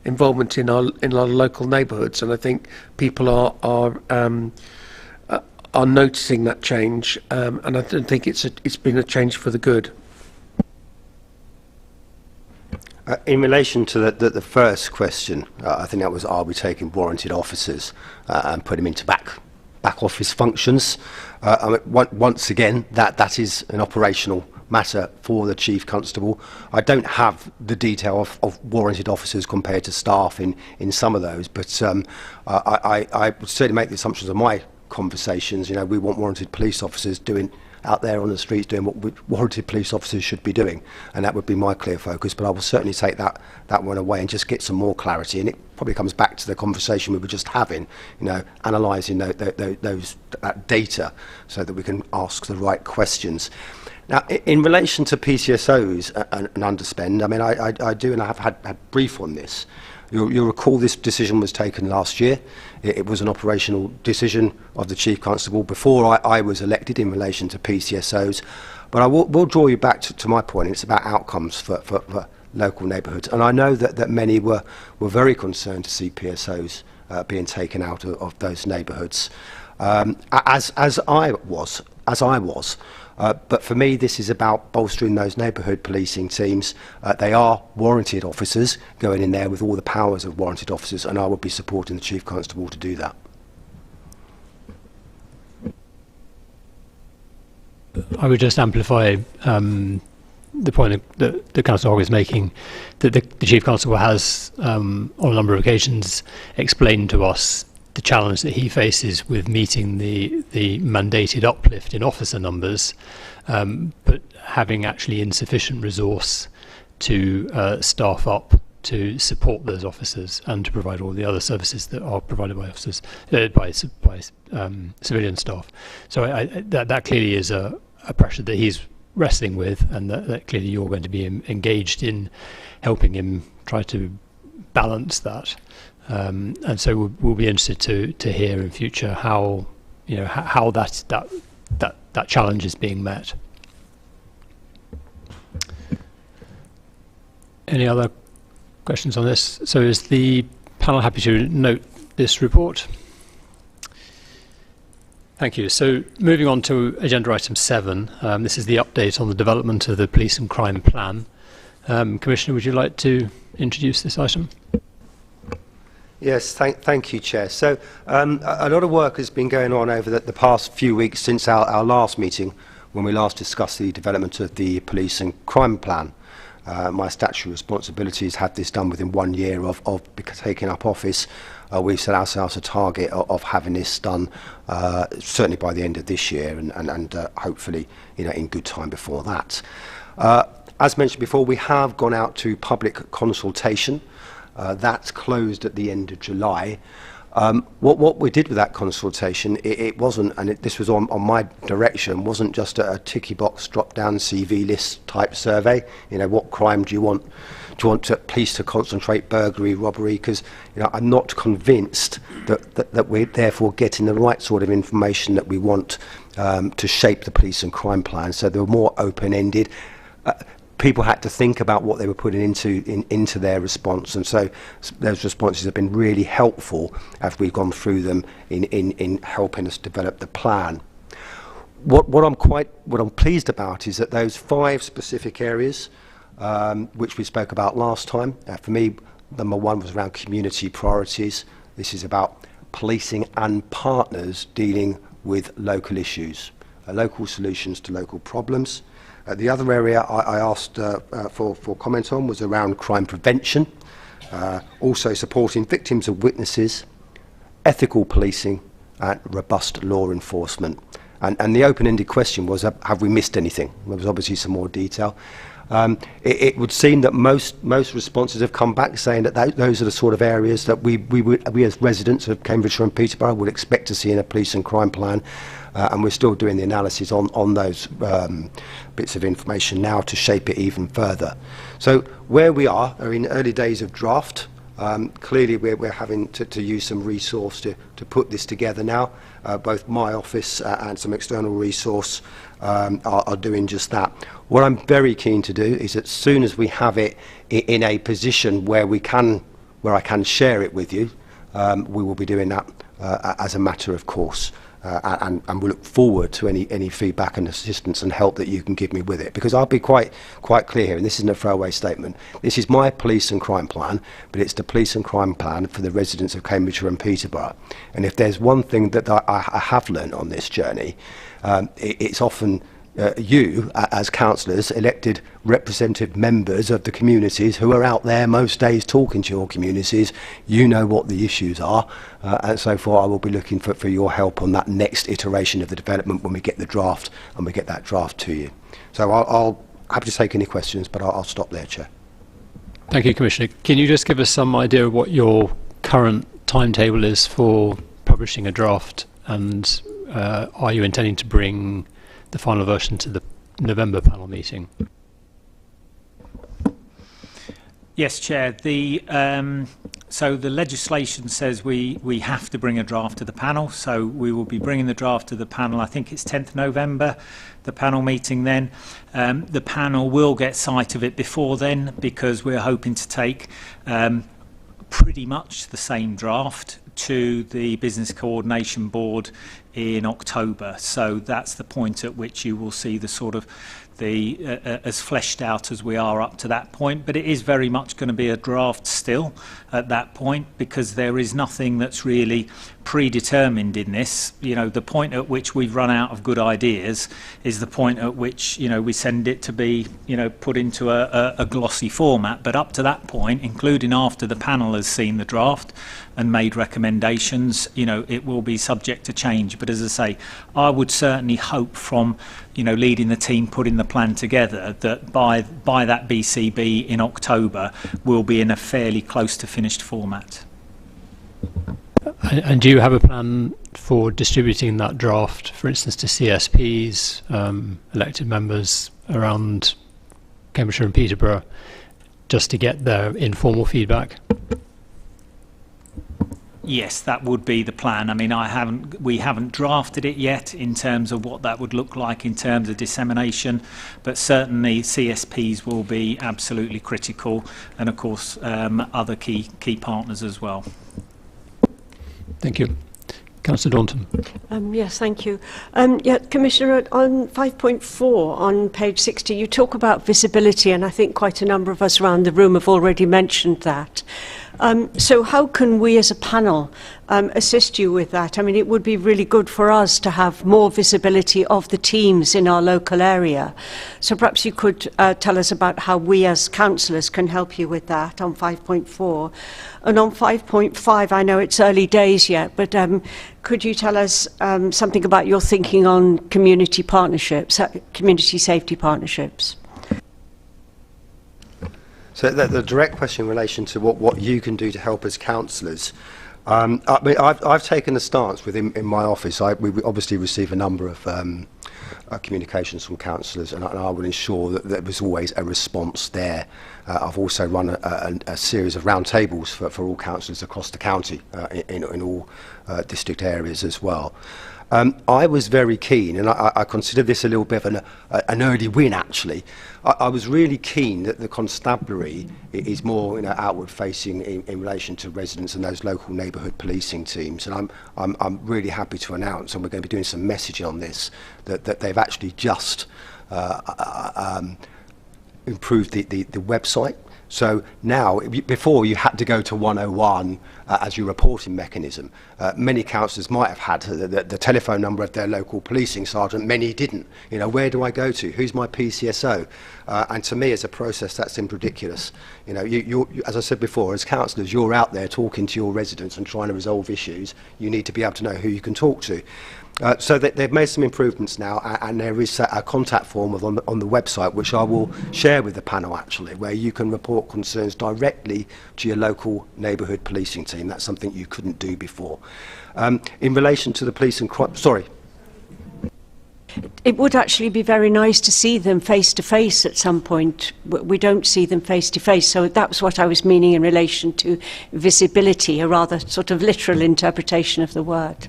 involvement in our local neighbourhoods, and I think people are noticing that change, and I don't think it's been a change for the good. In relation to the first question, I think that was, are we taking warranted officers and put them into back office functions? Once again, that is an operational matter for the Chief Constable. I don't have the detail of warranted officers compared to staff in some of those, but I would certainly make the assumptions of my conversations. You know, we want warranted police officers out there on the streets doing what warranted police officers should be doing, and that would be my clear focus. But I will certainly take that one away and just get some more clarity, and it probably comes back to the conversation we were just having, you know, analysing that data so that we can ask the right questions. Now, in relation to PCSOs and underspend, I mean, I do, and I have had brief on this. You'll recall this decision was taken last year. It was an operational decision of the Chief Constable before I was elected in relation to PCSOs. But I will draw you back to my point. It's about outcomes for local neighbourhoods. And I know that many were very concerned to see PSOs being taken out of those neighbourhoods, as I was. But for me, this is about bolstering those neighbourhood policing teams. They are warranted officers going in there with all the powers of warranted officers, and I would be supporting the Chief Constable to do that. I would just amplify the point that the Councillor Hogg is making, that the Chief Constable has, on a number of occasions, explained to us the challenge that he faces with meeting the mandated uplift in officer numbers, but having actually insufficient resource to staff up to support those officers and to provide all the other services that are provided by officers, by civilian staff. So that clearly is a pressure that he's wrestling with, and that clearly you're going to be engaged in helping him try to balance that. And so we'll be interested to hear in future how that challenge is being met. Any other questions on this? So is the panel happy to note this report? Thank you. So moving on to agenda item 7, this is the update on the development of the police and crime plan. Commissioner, would you like to introduce this item? Yes, thank you, Chair. So a lot of work has been going on over the past few weeks since our last meeting, when we last discussed the development of the police and crime plan. My statutory responsibility is had this done within 1 year of taking up office. We've set ourselves a target of having this done certainly by the end of this year, and hopefully, you know, in good time before that. As mentioned before, we have gone out to public consultation. That's closed at the end of July. What we did with that consultation, it wasn't, and this was on my direction, wasn't just a ticky box drop down CV list type survey. You know, what crime do you want police to concentrate? Burglary, robbery? Because, you know, I'm not convinced that we're therefore getting the right sort of information that we want to shape the police and crime plan. So they were more open ended. People had to think about what they were putting into their response, and so those responses have been really helpful as we've gone through them in helping us develop the plan. What I'm pleased about is that those 5 specific areas which we spoke about last time, for me, number 1 was around community priorities. This is about policing and partners dealing with local issues, local solutions to local problems. The other area I asked for comment on was around crime prevention, also supporting victims and witnesses, ethical policing, and robust law enforcement. And the open-ended question was, have we missed anything? There was obviously some more detail. It would seem that most responses have come back saying that those are the sort of areas that we as residents of Cambridgeshire and Peterborough would expect to see in a police and crime plan, and we're still doing the analysis on those bits of information now to shape it even further. So where we are in early days of draft. Clearly we're having to use some resource to put this together now. Both my office and some external resource are doing just that. What I'm very keen to do is, as soon as we have it in a position where I can share it with you, we will be doing that as a matter of course. And we look forward to any feedback and assistance and help that you can give me with it. Because I'll be quite clear here, and this isn't a throwaway statement. This is my police and crime plan, but it's the police and crime plan for the residents of Cambridgeshire and Peterborough. And if there's one thing that I have learned on this journey, it's often you, as councillors, elected representative members of the communities who are out there most days talking to your communities, you know what the issues are, and so far I will be looking for your help on that next iteration of the development when we get the draft and we get that draft to you. So I'll happy to take any questions, but I'll stop there, Chair. Thank you, Commissioner. Can you just give us some idea of what your current timetable is for publishing a draft, and are you intending to bring the final version to the November panel meeting? Yes, Chair. So the legislation says we have to bring a draft to the panel, so we will be bringing the draft to the panel. I think it's 10th November, the panel meeting then. The panel will get sight of it before then, because we're hoping to take pretty much the same draft to the Business Coordination Board in October. So that's the point at which you will see the sort of as fleshed out as we are up to that point. But it is very much going to be a draft still at that point, because there is nothing that's really predetermined in this. You know, the point at which we've run out of good ideas is the point at which, you know, we send it to be, you know, put into a glossy format. But up to that point, including after the panel has seen the draft and made recommendations, you know, it will be subject to change. But as I say, I would certainly hope from, you know, leading the team putting the plan together, that by that BCB in October we'll be in a fairly close to finished format. And do you have a plan for distributing that draft, for instance, to CSPs, elected members around Cambridgeshire and Peterborough, just to get their informal feedback? Yes, that would be the plan. I mean, we haven't drafted it yet in terms of what that would look like in terms of dissemination, but certainly CSPs will be absolutely critical, and of course other key partners as well. Thank you. Councillor Daunton. Yes, thank you. Yeah, Commissioner, on 5.4 on page 60, you talk about visibility, and I think quite a number of us around the room have already mentioned that. So how can we as a panel assist you with that? I mean, it would be really good for us to have more visibility of the teams in our local area. So perhaps you could tell us about how we as councillors can help you with that on 5.4. And on 5.5, I know it's early days yet, but could you tell us something about your thinking on community partnerships, community safety partnerships? So the direct question in relation to what you can do to help as councillors, I mean, I've taken a stance in my office. We obviously receive a number of communications from councillors, and I will ensure that there was always a response there. I've also run a series of roundtables for all councillors across the county in all district areas as well. I was very keen, and I consider this a little bit of an early win, actually. I was really keen that the constabulary is more, you know, outward facing in relation to residents and those local neighbourhood policing teams. And I'm really happy to announce, and we're going to be doing some messaging on this, that they've actually just improved the website. So now, before you had to go to 101 as your reporting mechanism. Many councillors might have had the telephone number of their local policing sergeant, many didn't. You know, where do I go to? Who's my PCSO? And to me, as a process, that seemed ridiculous. You know, you, as I said before, as councillors, you're out there talking to your residents and trying to resolve issues. You need to be able to know who you can talk to. So they've made some improvements now, and there is a contact form on the website, which I will share with the panel actually, where you can report concerns directly to your local neighbourhood policing team. That's something you couldn't do before. In relation to the police and crime, sorry. It would actually be very nice to see them face to face at some point. We don't see them face to face, so that was what I was meaning in relation to visibility, a rather sort of literal interpretation of the word.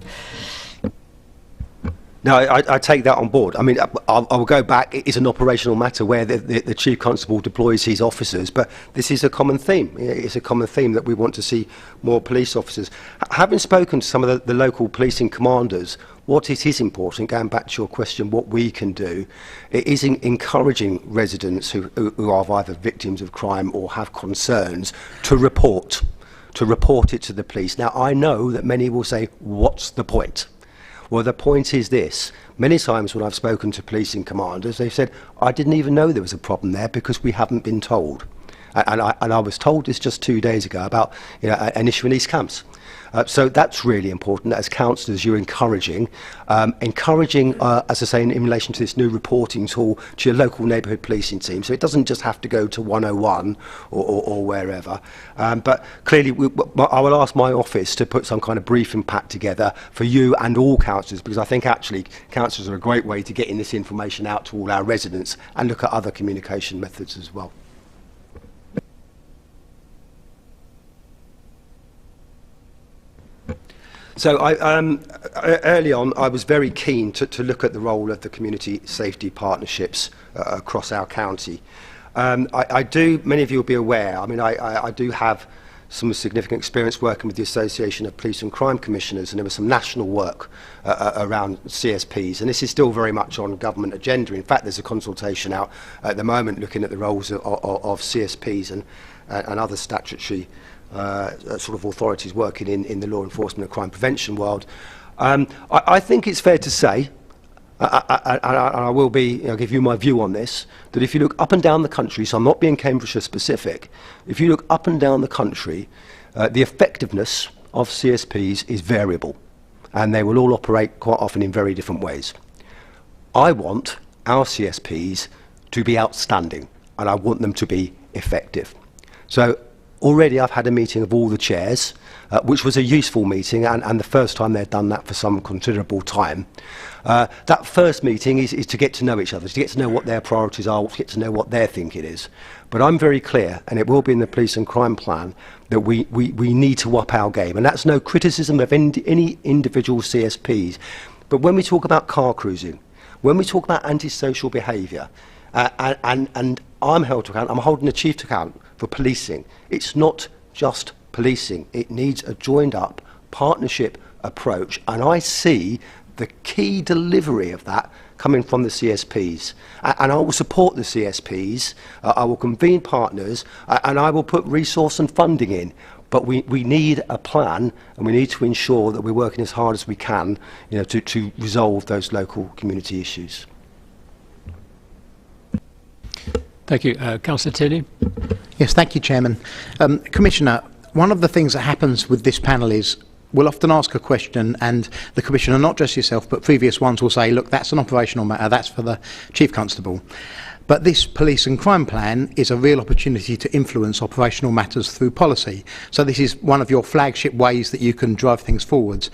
No, I take that on board. I mean, I will go back. It is an operational matter where the Chief Constable deploys his officers, but this is a common theme. It's a common theme that we want to see more police officers. Having spoken to some of the local policing commanders, what it is important, going back to your question, what we can do, it is encouraging residents who are either victims of crime or have concerns to report it to the police. Now, I know that many will say, what's the point? Well, the point is this. Many times when I've spoken to policing commanders, they've said, I didn't even know there was a problem there because we haven't been told. And I was told this just 2 days ago about an issue in East Camps. So that's really important. As councillors, you're encouraging, as I say, in relation to this new reporting tool to your local neighbourhood policing team. So it doesn't just have to go to 101 or wherever. But clearly, I will ask my office to put some kind of briefing pack together for you and all councillors, because I think actually councillors are a great way to getting this information out to all our residents and look at other communication methods as well. So early on, I was very keen to look at the role of the community safety partnerships across our county. I do, many of you will be aware, I mean, I do have some significant experience working with the Association of Police and Crime Commissioners, and there was some national work around CSPs, and this is still very much on government agenda. In fact, there's a consultation out at the moment looking at the roles of CSPs and other statutory sort of authorities working in the law enforcement and crime prevention world. I think it's fair to say, and I will be, give you my view on this, that if you look up and down the country, so I'm not being Cambridgeshire specific, if you look up and down the country, the effectiveness of CSPs is variable, and they will all operate quite often in very different ways. I want our CSPs to be outstanding, and I want them to be effective. So already I've had a meeting of all the chairs, which was a useful meeting, and the first time they've done that for some considerable time. That first meeting is to get to know each other, to get to know what their priorities are, to get to know what their thinking is. But I'm very clear, and it will be in the police and crime plan, that we need to up our game. And that's no criticism of any individual CSPs. But when we talk about car cruising, when we talk about antisocial behaviour, and I'm held to account, I'm holding the chief to account for policing. It's not just policing. It needs a joined up partnership approach, and I see the key delivery of that coming from the CSPs. And I will support the CSPs, I will convene partners, and I will put resource and funding in. But we need a plan, and we need to ensure that we're working as hard as we can, to resolve those local community issues. Thank you. Councillor Tierney. Yes, thank you, Chairman. Commissioner, one of the things that happens with this panel is we'll often ask a question, and the Commissioner, not just yourself, but previous ones will say, look, that's an operational matter, that's for the Chief Constable. But this police and crime plan is a real opportunity to influence operational matters through policy. So this is one of your flagship ways that you can drive things forwards.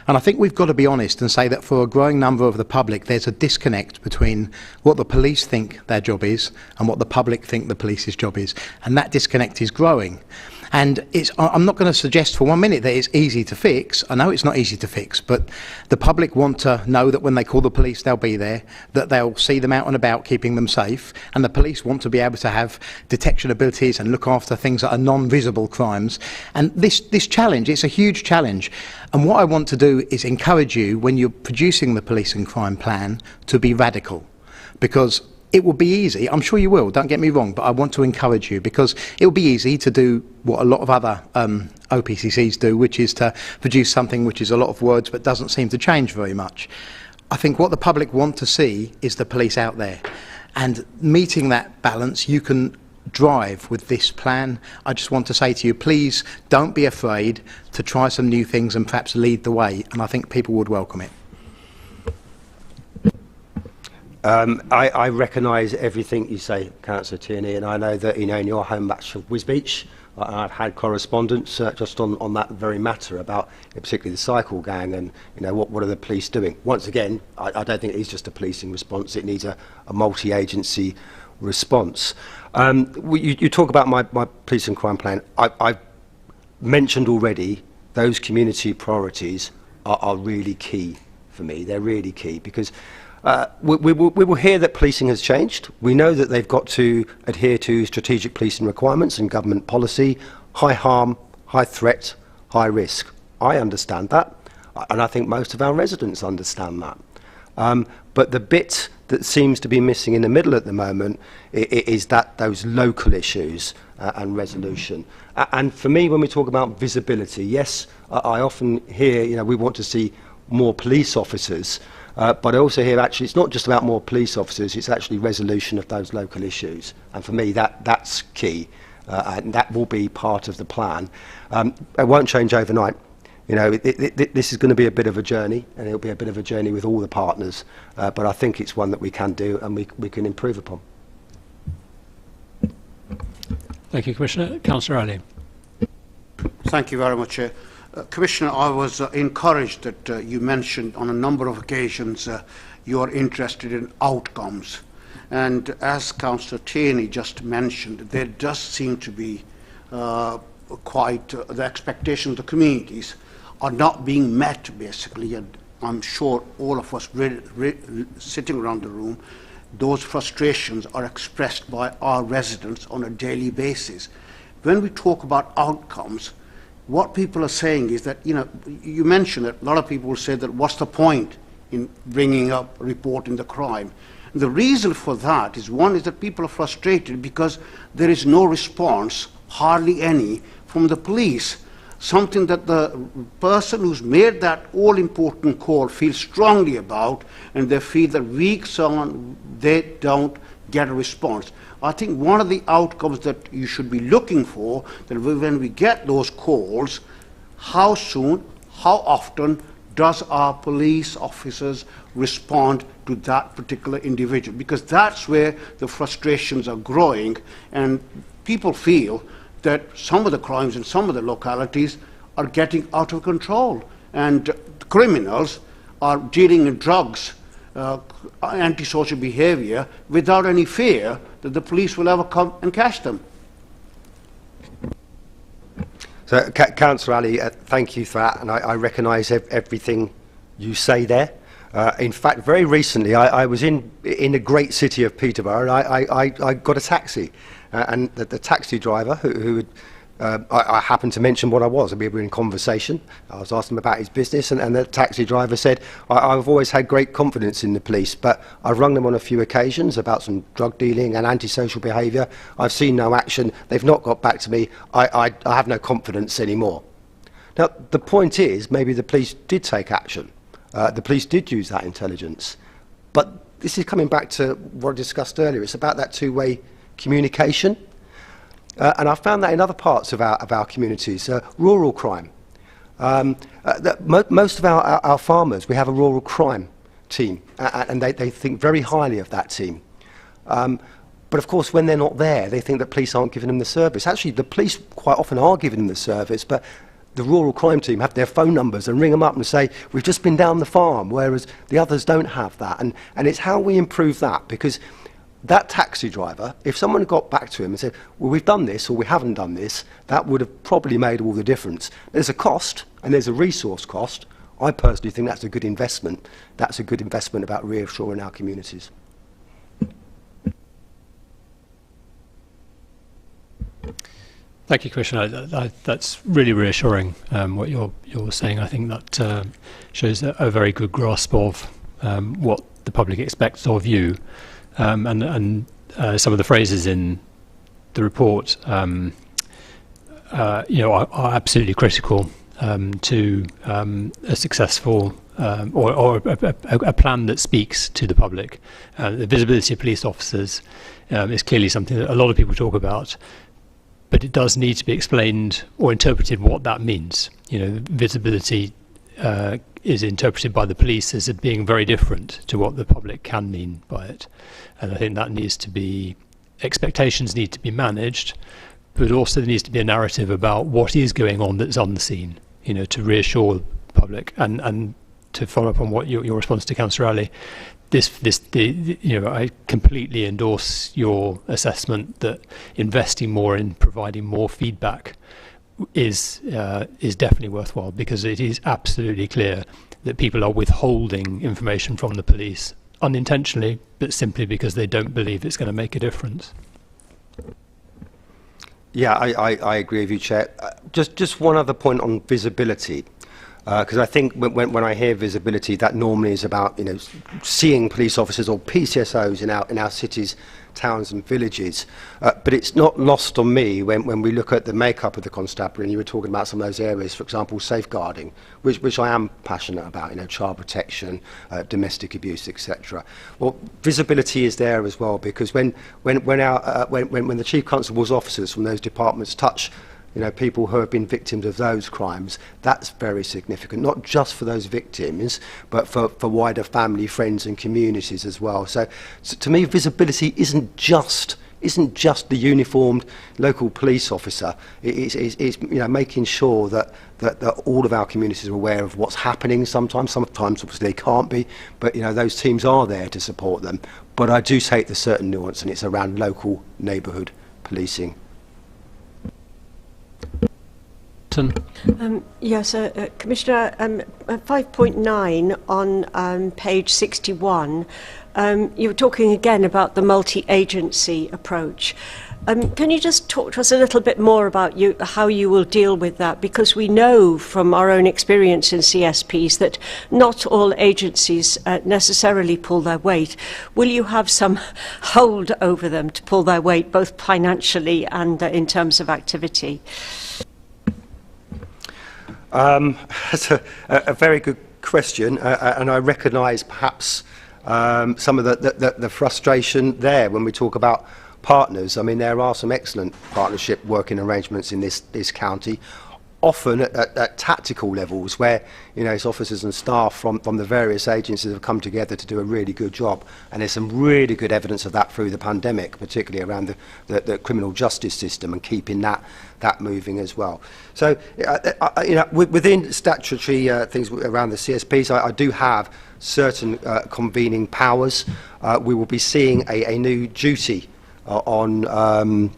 And I think we've got to be honest and say that for a growing number of the public, there's a disconnect between what the police think their job is and what the public think the police's job is. And that disconnect is growing. And I'm not going to suggest for 1 minute that it's easy to fix. I know it's not easy to fix, but the public want to know that when they call the police, they'll be there, that they'll see them out and about, keeping them safe. And the police want to be able to have detection abilities and look after things that are non-visible crimes. And this challenge, it's a huge challenge. And what I want to do is encourage you, when you're producing the police and crime plan, to be radical. Because it will be easy, I'm sure you will, don't get me wrong, but I want to encourage you, because it will be easy to do what a lot of other OPCCs do, which is to produce something which is a lot of words but doesn't seem to change very much. I think what the public want to see is the police out there. And meeting that balance, you can drive with this plan. I just want to say to you, please don't be afraid to try some new things and perhaps lead the way, and I think people would welcome it. I recognise everything you say, Councillor Tierney, and I know that in your home match of Wisbeach, I've had correspondence just on that very matter about particularly the cycle gang and what are the police doing. Once again, I don't think it is just a policing response; it needs a multi-agency response. You talk about my police and crime plan. I've mentioned already those community priorities are really key for me. They're really key because we will hear that policing has changed. We know that they've got to adhere to strategic policing requirements and government policy, high harm, high threat, high risk. I understand that, and I think most of our residents understand that. But the bit that seems to be missing in the middle at the moment is those local issues and resolution. And for me, when we talk about visibility, yes, I often hear, we want to see more police officers, but I also hear actually it's not just about more police officers, it's actually resolution of those local issues. And for me, that's key, and that will be part of the plan. It won't change overnight. This is going to be a bit of a journey, and it'll be a bit of a journey with all the partners, but I think it's one that we can do and we can improve upon. Thank you, Commissioner. Councillor Ali. Thank you very much, Chair. Commissioner, I was encouraged that you mentioned on a number of occasions you are interested in outcomes. And as Councillor Tierney just mentioned, there does seem to be quite the expectations of the communities are not being met, basically. And I'm sure all of us sitting around the room, those frustrations are expressed by our residents on a daily basis. When we talk about outcomes, what people are saying is that, you mentioned that a lot of people will say that what's the point in bringing up, reporting the crime? And the reason for that is, one is that people are frustrated because there is no response, hardly any, from the police. Something that the person who's made that all-important call feels strongly about, and they feel that weeks on, they don't get a response. I think one of the outcomes that you should be looking for, that when we get those calls, how soon, how often does our police officers respond to that particular individual? Because that's where the frustrations are growing, and people feel that some of the crimes in some of the localities are getting out of control, and criminals are dealing in drugs, antisocial behaviour, without any fear that the police will ever come and catch them. So, Councillor Ali, thank you for that, and I recognise everything you say there. In fact, very recently, I was in the great city of Peterborough, and I got a taxi, and the taxi driver, who I happened to mention what I was. We were in conversation. I was asking him about his business, and the taxi driver said, I've always had great confidence in the police, but I've rung them on a few occasions about some drug dealing and antisocial behaviour. I've seen no action. They've not got back to me. I have no confidence anymore. Now, the point is, maybe the police did take action. The police did use that intelligence. But this is coming back to what I discussed earlier. It's about that two-way communication. And I've found that in other parts of our communities, rural crime. Most of our farmers, we have a rural crime team, and they think very highly of that team. But of course, when they're not there, they think that police aren't giving them the service. Actually, the police quite often are giving them the service, but the rural crime team have their phone numbers and ring them up and say, we've just been down the farm, whereas the others don't have that. And it's how we improve that, because that taxi driver, if someone got back to him and said, well, we've done this or we haven't done this, that would have probably made all the difference. There's a cost and there's a resource cost. I personally think that's a good investment. That's a good investment about reassuring our communities. Thank you, Commissioner. That's really reassuring, what you're saying. I think that shows a very good grasp of what the public expects of you. And some of the phrases in the report, are absolutely critical to a successful or a plan that speaks to the public. The visibility of police officers is clearly something that a lot of people talk about, but it does need to be explained or interpreted what that means. Visibility is interpreted by the police as being very different to what the public can mean by it. And I think that needs to be, expectations need to be managed, but also there needs to be a narrative about what is going on that's unseen, you know, to reassure the public. And to follow up on what your response to Councillor Ali, you know, I completely endorse your assessment that investing more in providing more feedback is definitely worthwhile, because it is absolutely clear that people are withholding information from the police unintentionally, but simply because they don't believe it's going to make a difference. Yeah, I agree with you, Chair. Just one other point on visibility, because I think when I hear visibility, that normally is about, you know, seeing police officers or PCSOs in our cities, towns and villages. But it's not lost on me when we look at the makeup of the constabulary, and you were talking about some of those areas, for example, safeguarding, which I am passionate about, you know, child protection, domestic abuse, etc. Well, visibility is there as well, because when the Chief Constable's officers from those departments touch, you know, people who have been victims of those crimes, that's very significant, not just for those victims, but for wider family, friends and communities as well. So to me, visibility isn't just the uniformed local police officer. It's you know, making sure that all of our communities are aware of what's happening. Sometimes obviously they can't be, but you know, those teams are there to support them. But I do take the certain nuance, and it's around local neighbourhood policing. Yes, Commissioner, 5.9 on page 61, you were talking again about the multi-agency approach. Can you just talk to us a little bit more about how you will deal with that? Because we know from our own experience in CSPs that not all agencies necessarily pull their weight. Will you have some hold over them to pull their weight, both financially and in terms of activity? That's a very good question, and I recognise perhaps some of the frustration there when we talk about partners. I mean, there are some excellent partnership working arrangements in this county, often at tactical levels, where, you know, it's officers and staff from the various agencies have come together to do a really good job. And there's some really good evidence of that through the pandemic, particularly around the criminal justice system and keeping that moving as well. So, you know, within statutory things around the CSPs, I do have certain convening powers. We will be seeing a new duty on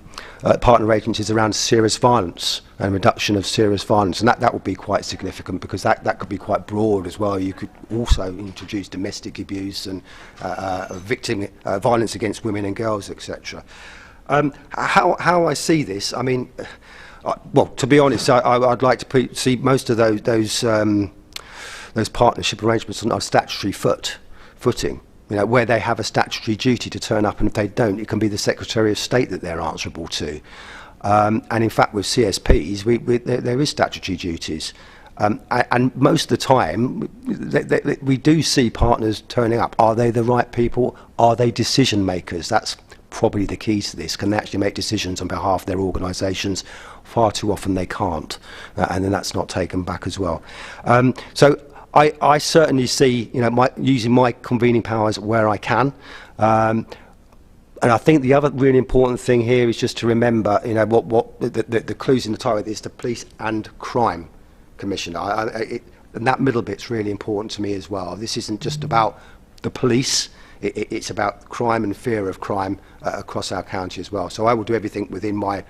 partner agencies around serious violence and reduction of serious violence, and that would be quite significant, because that could be quite broad as well. You could also introduce domestic abuse and victim violence against women and girls, etc. How I see this, I mean, well, to be honest, I'd like to see most of those partnership arrangements on statutory footing. You know, where they have a statutory duty to turn up, and if they don't, it can be the Secretary of State that they're answerable to. And in fact, with CSPs, there is statutory duties. And most of the time, we do see partners turning up. Are they the right people? Are they decision makers? That's probably the key to this. Can they actually make decisions on behalf of their organisations? Far too often they can't, and then that's not taken back as well. So I certainly see, you know, using my convening powers where I can. And I think the other really important thing here is just to remember, you know, what the clues in the title is: the Police and Crime Commissioner. And that middle bit's really important to me as well. This isn't just about the police. It's about crime and fear of crime across our county as well. So I will do everything within my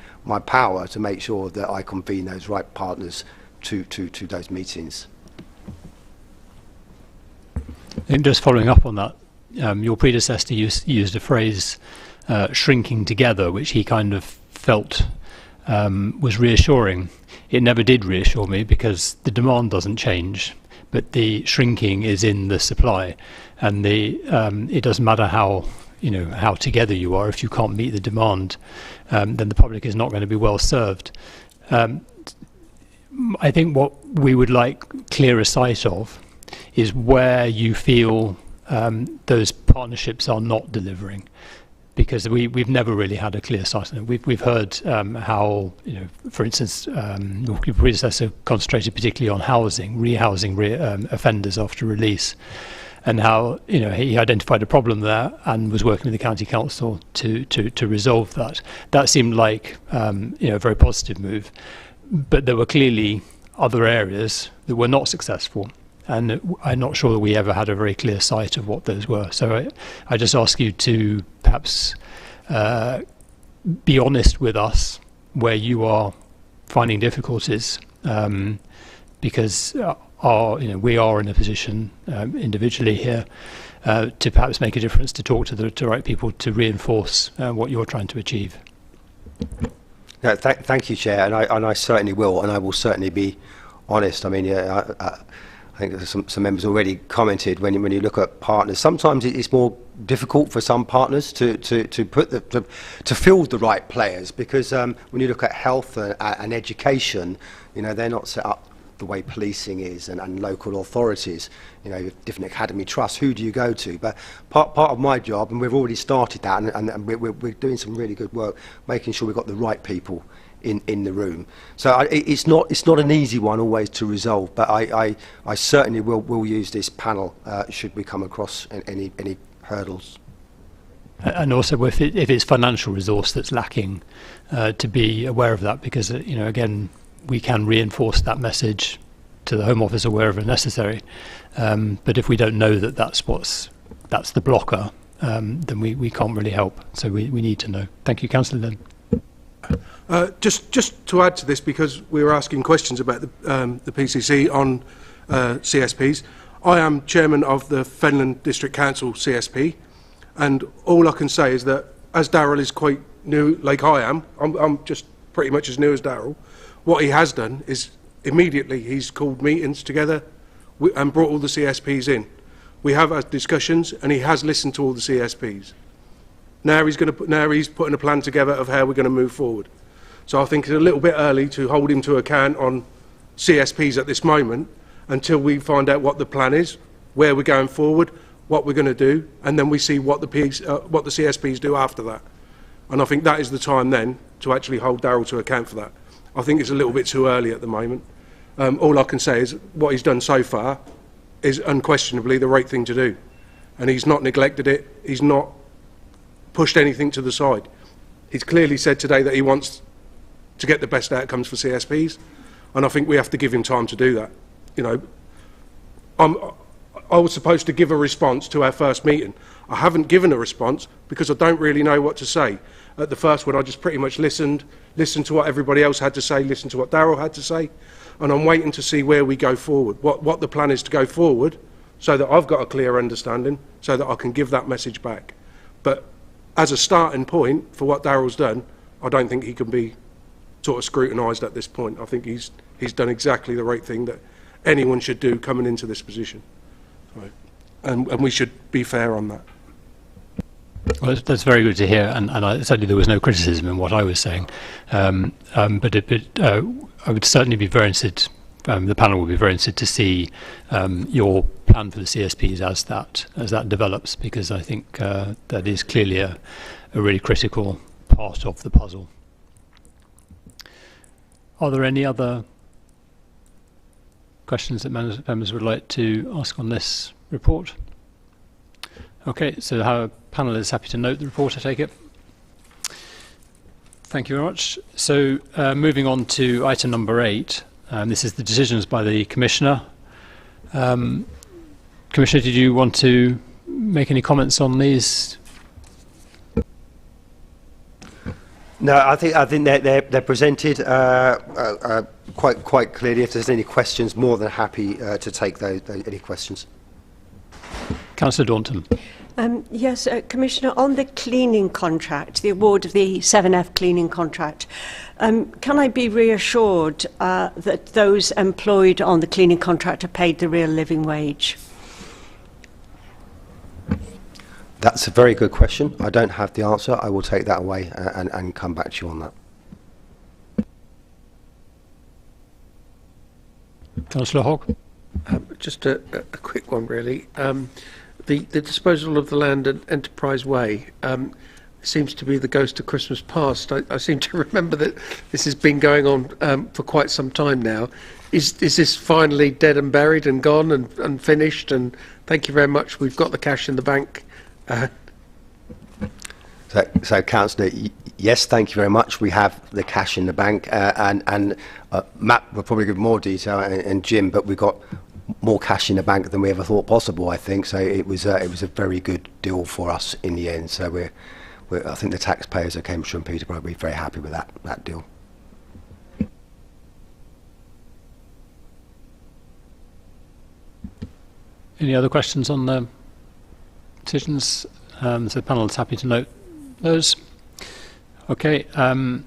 power to make sure that I convene those right partners to those meetings. And just following up on that, your predecessor used a phrase, shrinking together, which he kind of felt was reassuring. It never did reassure me, because the demand doesn't change, but the shrinking is in the supply, and it doesn't matter how together you are. If you can't meet the demand, then the public is not going to be well served. I think what we would like clearer sight of is where you feel those partnerships are not delivering. because we've never really had a clear sight on it. We've heard how, for instance, your predecessor concentrated particularly on rehousing offenders after release, and how he identified a problem there and was working with the county council to resolve that. That seemed like a very positive move, but there were clearly other areas that were not successful. And I'm not sure that we ever had a very clear sight of what those were. So I just ask you to perhaps be honest with us where you are finding difficulties, because we are in a position individually here to perhaps make a difference, to talk to the right people, to reinforce what you're trying to achieve. No, thank you, Chair, and I certainly will, and I will certainly be honest. I mean, I think some members already commented when you look at partners. Sometimes it's more difficult for some partners to field the right players, because when you look at health and education, they're not set up the way policing is, and local authorities. Different academy trusts. Who do you go to? But part of my job, and we've already started that, and we're doing some really good work, making sure we've got the right people in the room. So it's not an easy one always to resolve, but I certainly will use this panel should we come across any hurdles. And also, if it's financial resource that's lacking, to be aware of that, because again, we can reinforce that message to the Home Office or wherever necessary. But if we don't know that that's the blocker, then we can't really help. So we need to know. Thank you, Councillor Lynn. Just to add to this, because we were asking questions about the PCC on CSPs, I am chairman of the Fenland District Council CSP, and all I can say is that, as Darryl is quite new, like I am, I'm just pretty much as new as Darryl. What he has done is immediately he's called meetings together and brought all the CSPs in. We have had discussions, and he has listened to all the CSPs. Now he's putting a plan together of how we're going to move forward. So I think it's a little bit early to hold him to account on CSPs at this moment, until we find out what the plan is, where we're going forward, what we're going to do, and then we see what the CSPs do after that. And I think that is the time then to actually hold Darryl to account for that. I think it's a little bit too early at the moment. All I can say is what he's done so far is unquestionably the right thing to do. And he's not neglected it. He's not pushed anything to the side. He's clearly said today that he wants to get the best outcomes for CSPs. And I think we have to give him time to do that. I was supposed to give a response to our first meeting. I haven't given a response because I don't really know what to say. At the first one, I just pretty much listened to what everybody else had to say, listened to what Darryl had to say, and I'm waiting to see where we go forward, what the plan is to go forward, so that I've got a clear understanding, so that I can give that message back. But as a starting point for what Darryl's done, I don't think he can be sort of scrutinised at this point. I think he's done exactly the right thing that anyone should do coming into this position. Right. And we should be fair on that. Well, that's very good to hear, and certainly there was no criticism in what I was saying. But I would certainly be very interested, the panel would be very interested to see your plan for the CSPs as that develops, because I think that is clearly a really critical part of the puzzle. Are there any other questions that members would like to ask on this report? Okay, so our panel is happy to note the report, I take it. Thank you very much. So moving on to item number 8, this is the decisions by the Commissioner. Commissioner, did you want to make any comments on these? No, I think they're presented quite clearly. If there's any questions, more than happy to take any questions. Councillor Daunton. Yes, Commissioner, on the cleaning contract, the award of the 7F cleaning contract, can I be reassured that those employed on the cleaning contract are paid the real living wage? That's a very good question. I don't have the answer. I will take that away and come back to you on that. Councillor Hogg. Just a quick one, really. The disposal of the land at Enterprise Way, seems to be the ghost of Christmas past. I seem to remember that this has been going on for quite some time now. Is this finally dead and buried and gone and finished? And thank you very much. We've got the cash in the bank. So Councillor, yes, thank you very much. We have the cash in the bank, and Matt will probably give more detail, and Jim, but we've got more cash in the bank than we ever thought possible, I think. So it was a very good deal for us in the end. So I think the taxpayers of Cambridgeshire and Peterborough will be very happy with that deal. Any other questions on the decisions? So the panel is happy to note those. Okay. The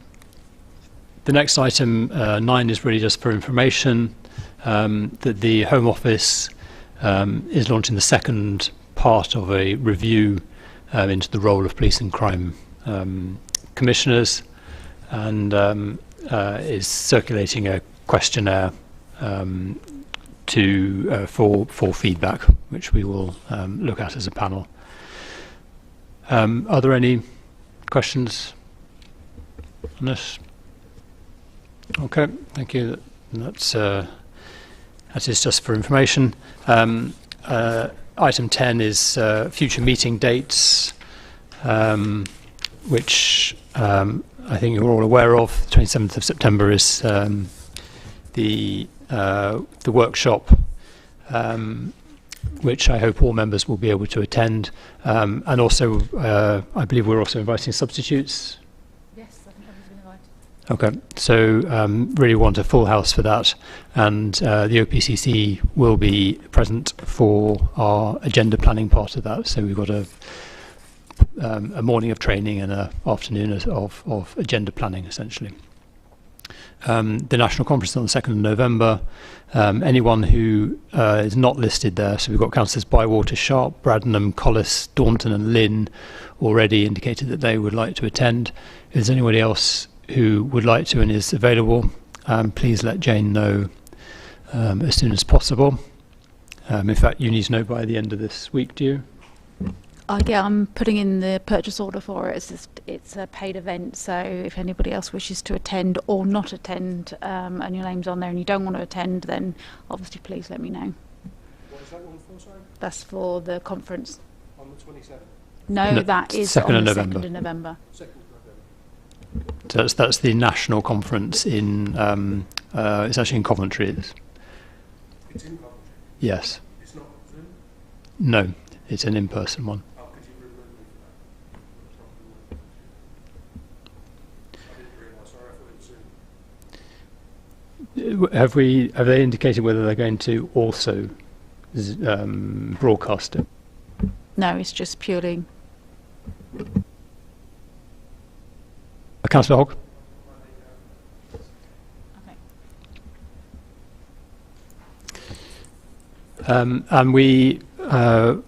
next item, 9, is really just for information that the Home Office is launching the second part of a review into the role of police and crime commissioners, and is circulating a questionnaire for feedback, which we will look at as a panel. Are there any questions on this? Okay, thank you. That is just for information. Item 10 is future meeting dates, which I think you're all aware of. The 27th of September is the workshop, which I hope all members will be able to attend. And also, I believe we're also inviting substitutes. Yes, I think everyone's been invited. Okay, so really want a full house for that, and the OPCC will be present for our agenda planning part of that. So we've got a morning of training and an afternoon of agenda planning, essentially. The national conference on the 2nd of November. Anyone who is not listed there, so we've got councillors Bywater, Sharp, Bradnam, Collis, Daunton and Lynn already indicated that they would like to attend. If there's anybody else who would like to and is available, please let Jane know as soon as possible. In fact, you need to know by the end of this week, do you? Yeah, I'm putting in the purchase order for it. It's a paid event, so if anybody else wishes to attend or not attend, and your name's on there and you don't want to attend, then obviously please let me know. What is that one for, sorry? That's for the conference. On the 27th? No, that is 2nd on of the November. 2nd of November. 2nd of November. So that's the national conference in, it's actually in Coventry. It's in Coventry? Yes. It's not Zoom? No, it's an in-person one. Oh, could you remove me for that? I didn't realise, sorry, I thought it was Zoom. Have they indicated whether they're going to also broadcast it? No, it's just purely. Councillor Hogg? Okay. And we, our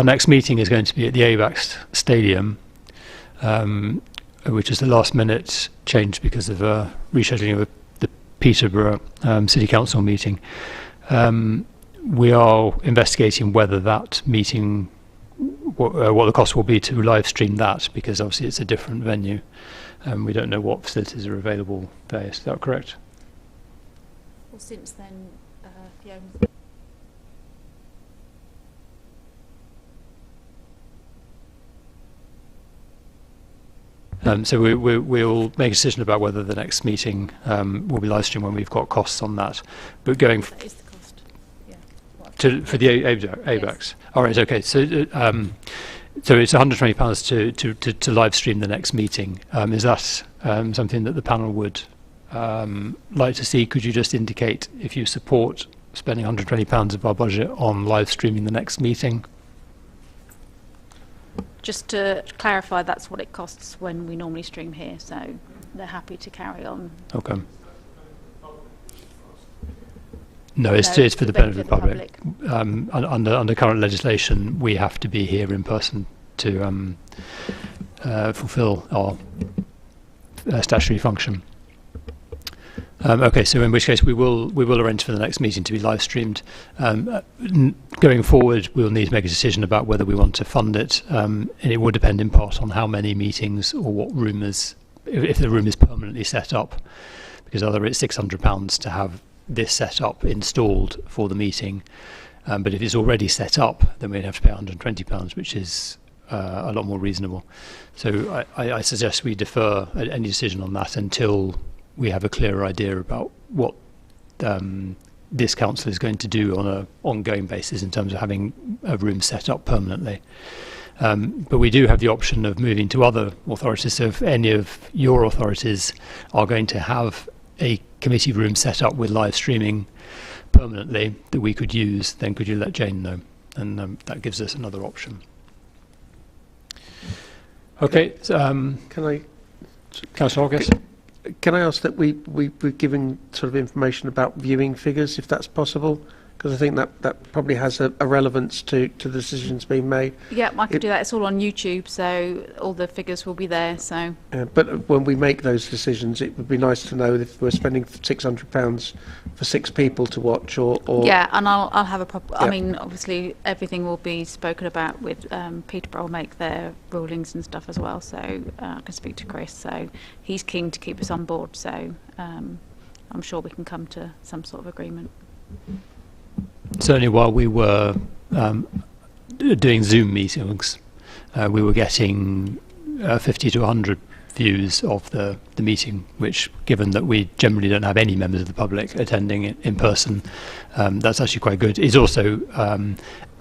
next meeting is going to be at the ABAX Stadium, which is the last minute change because of rescheduling of the Peterborough City Council meeting. We are investigating whether that meeting, what the cost will be to live stream that, because obviously it's a different venue. We don't know what facilities are available there. Is that correct? Well, since then, Fiona. So we'll make a decision about whether the next meeting will be live streamed when we've got costs on that. But going That is the cost. Yeah. for the ABAX. Yes. All right. Okay. So so it's £120 to live stream the next meeting. Is that something that the panel would like to see? Could you just indicate if you support spending £120 of our budget on live streaming the next meeting? Just to clarify, that's what it costs when we normally stream here, so they're happy to carry on. Okay. No, it's for the benefit of the public. Under current legislation, we have to be here in person to fulfil our statutory function. Okay, so in which case we will arrange for the next meeting to be live streamed. Going forward, we'll need to make a decision about whether we want to fund it, and it will depend in part on how many meetings or what room is, if the room is permanently set up, because either it's £600 to have this set up installed for the meeting, but if it's already set up, then we'd have to pay £120, which is a lot more reasonable. So I suggest we defer any decision on that until we have a clearer idea about what this council is going to do on an ongoing basis in terms of having a room set up permanently. But we do have the option of moving to other authorities. So if any of your authorities are going to have a committee room set up with live streaming permanently that we could use, then could you let Jane know? And that gives us another option. Okay, so, Can I, Councillor August? can I ask that we're giving sort of information about viewing figures, if that's possible? Because I think that probably has a relevance to the decisions being made. Yeah, I could do that. It's all on YouTube, so all the figures will be there. So, but when we make those decisions, it would be nice to know if we're spending £600 for 6 people to watch, or yeah, and I'll have a proper. Yeah. I mean, obviously, everything will be spoken about with Peterborough will make their rulings and stuff as well. So I can speak to Chris. So he's keen to keep us on board. So I'm sure we can come to some sort of agreement. Certainly while we were doing Zoom meetings, we were getting 50 to 100 views of the meeting, which, given that we generally don't have any members of the public attending it in person, that's actually quite good. It's also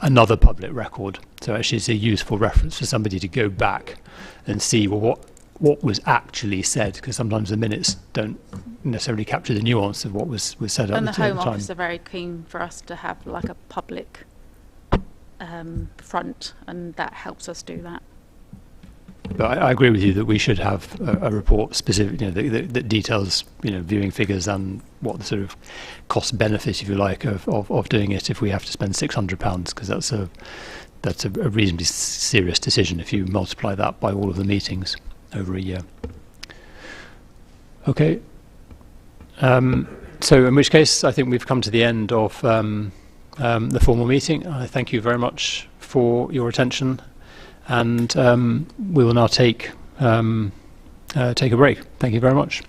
another public record, so actually it's a useful reference for somebody to go back and see, well, what was actually said, because sometimes the minutes don't necessarily capture the nuance of what was said at the time. And the Home Office are very keen for us to have like a public front, and that helps us do that. But I agree with you that we should have a report specific, that details, viewing figures and what the sort of cost benefit, if you like, of doing it if we have to spend £600, because that's a reasonably serious decision if you multiply that by all of the meetings over a year. Okay. So in which case, I think we've come to the end of the formal meeting. I thank you very much for your attention, and we will now take a break. Thank you very much.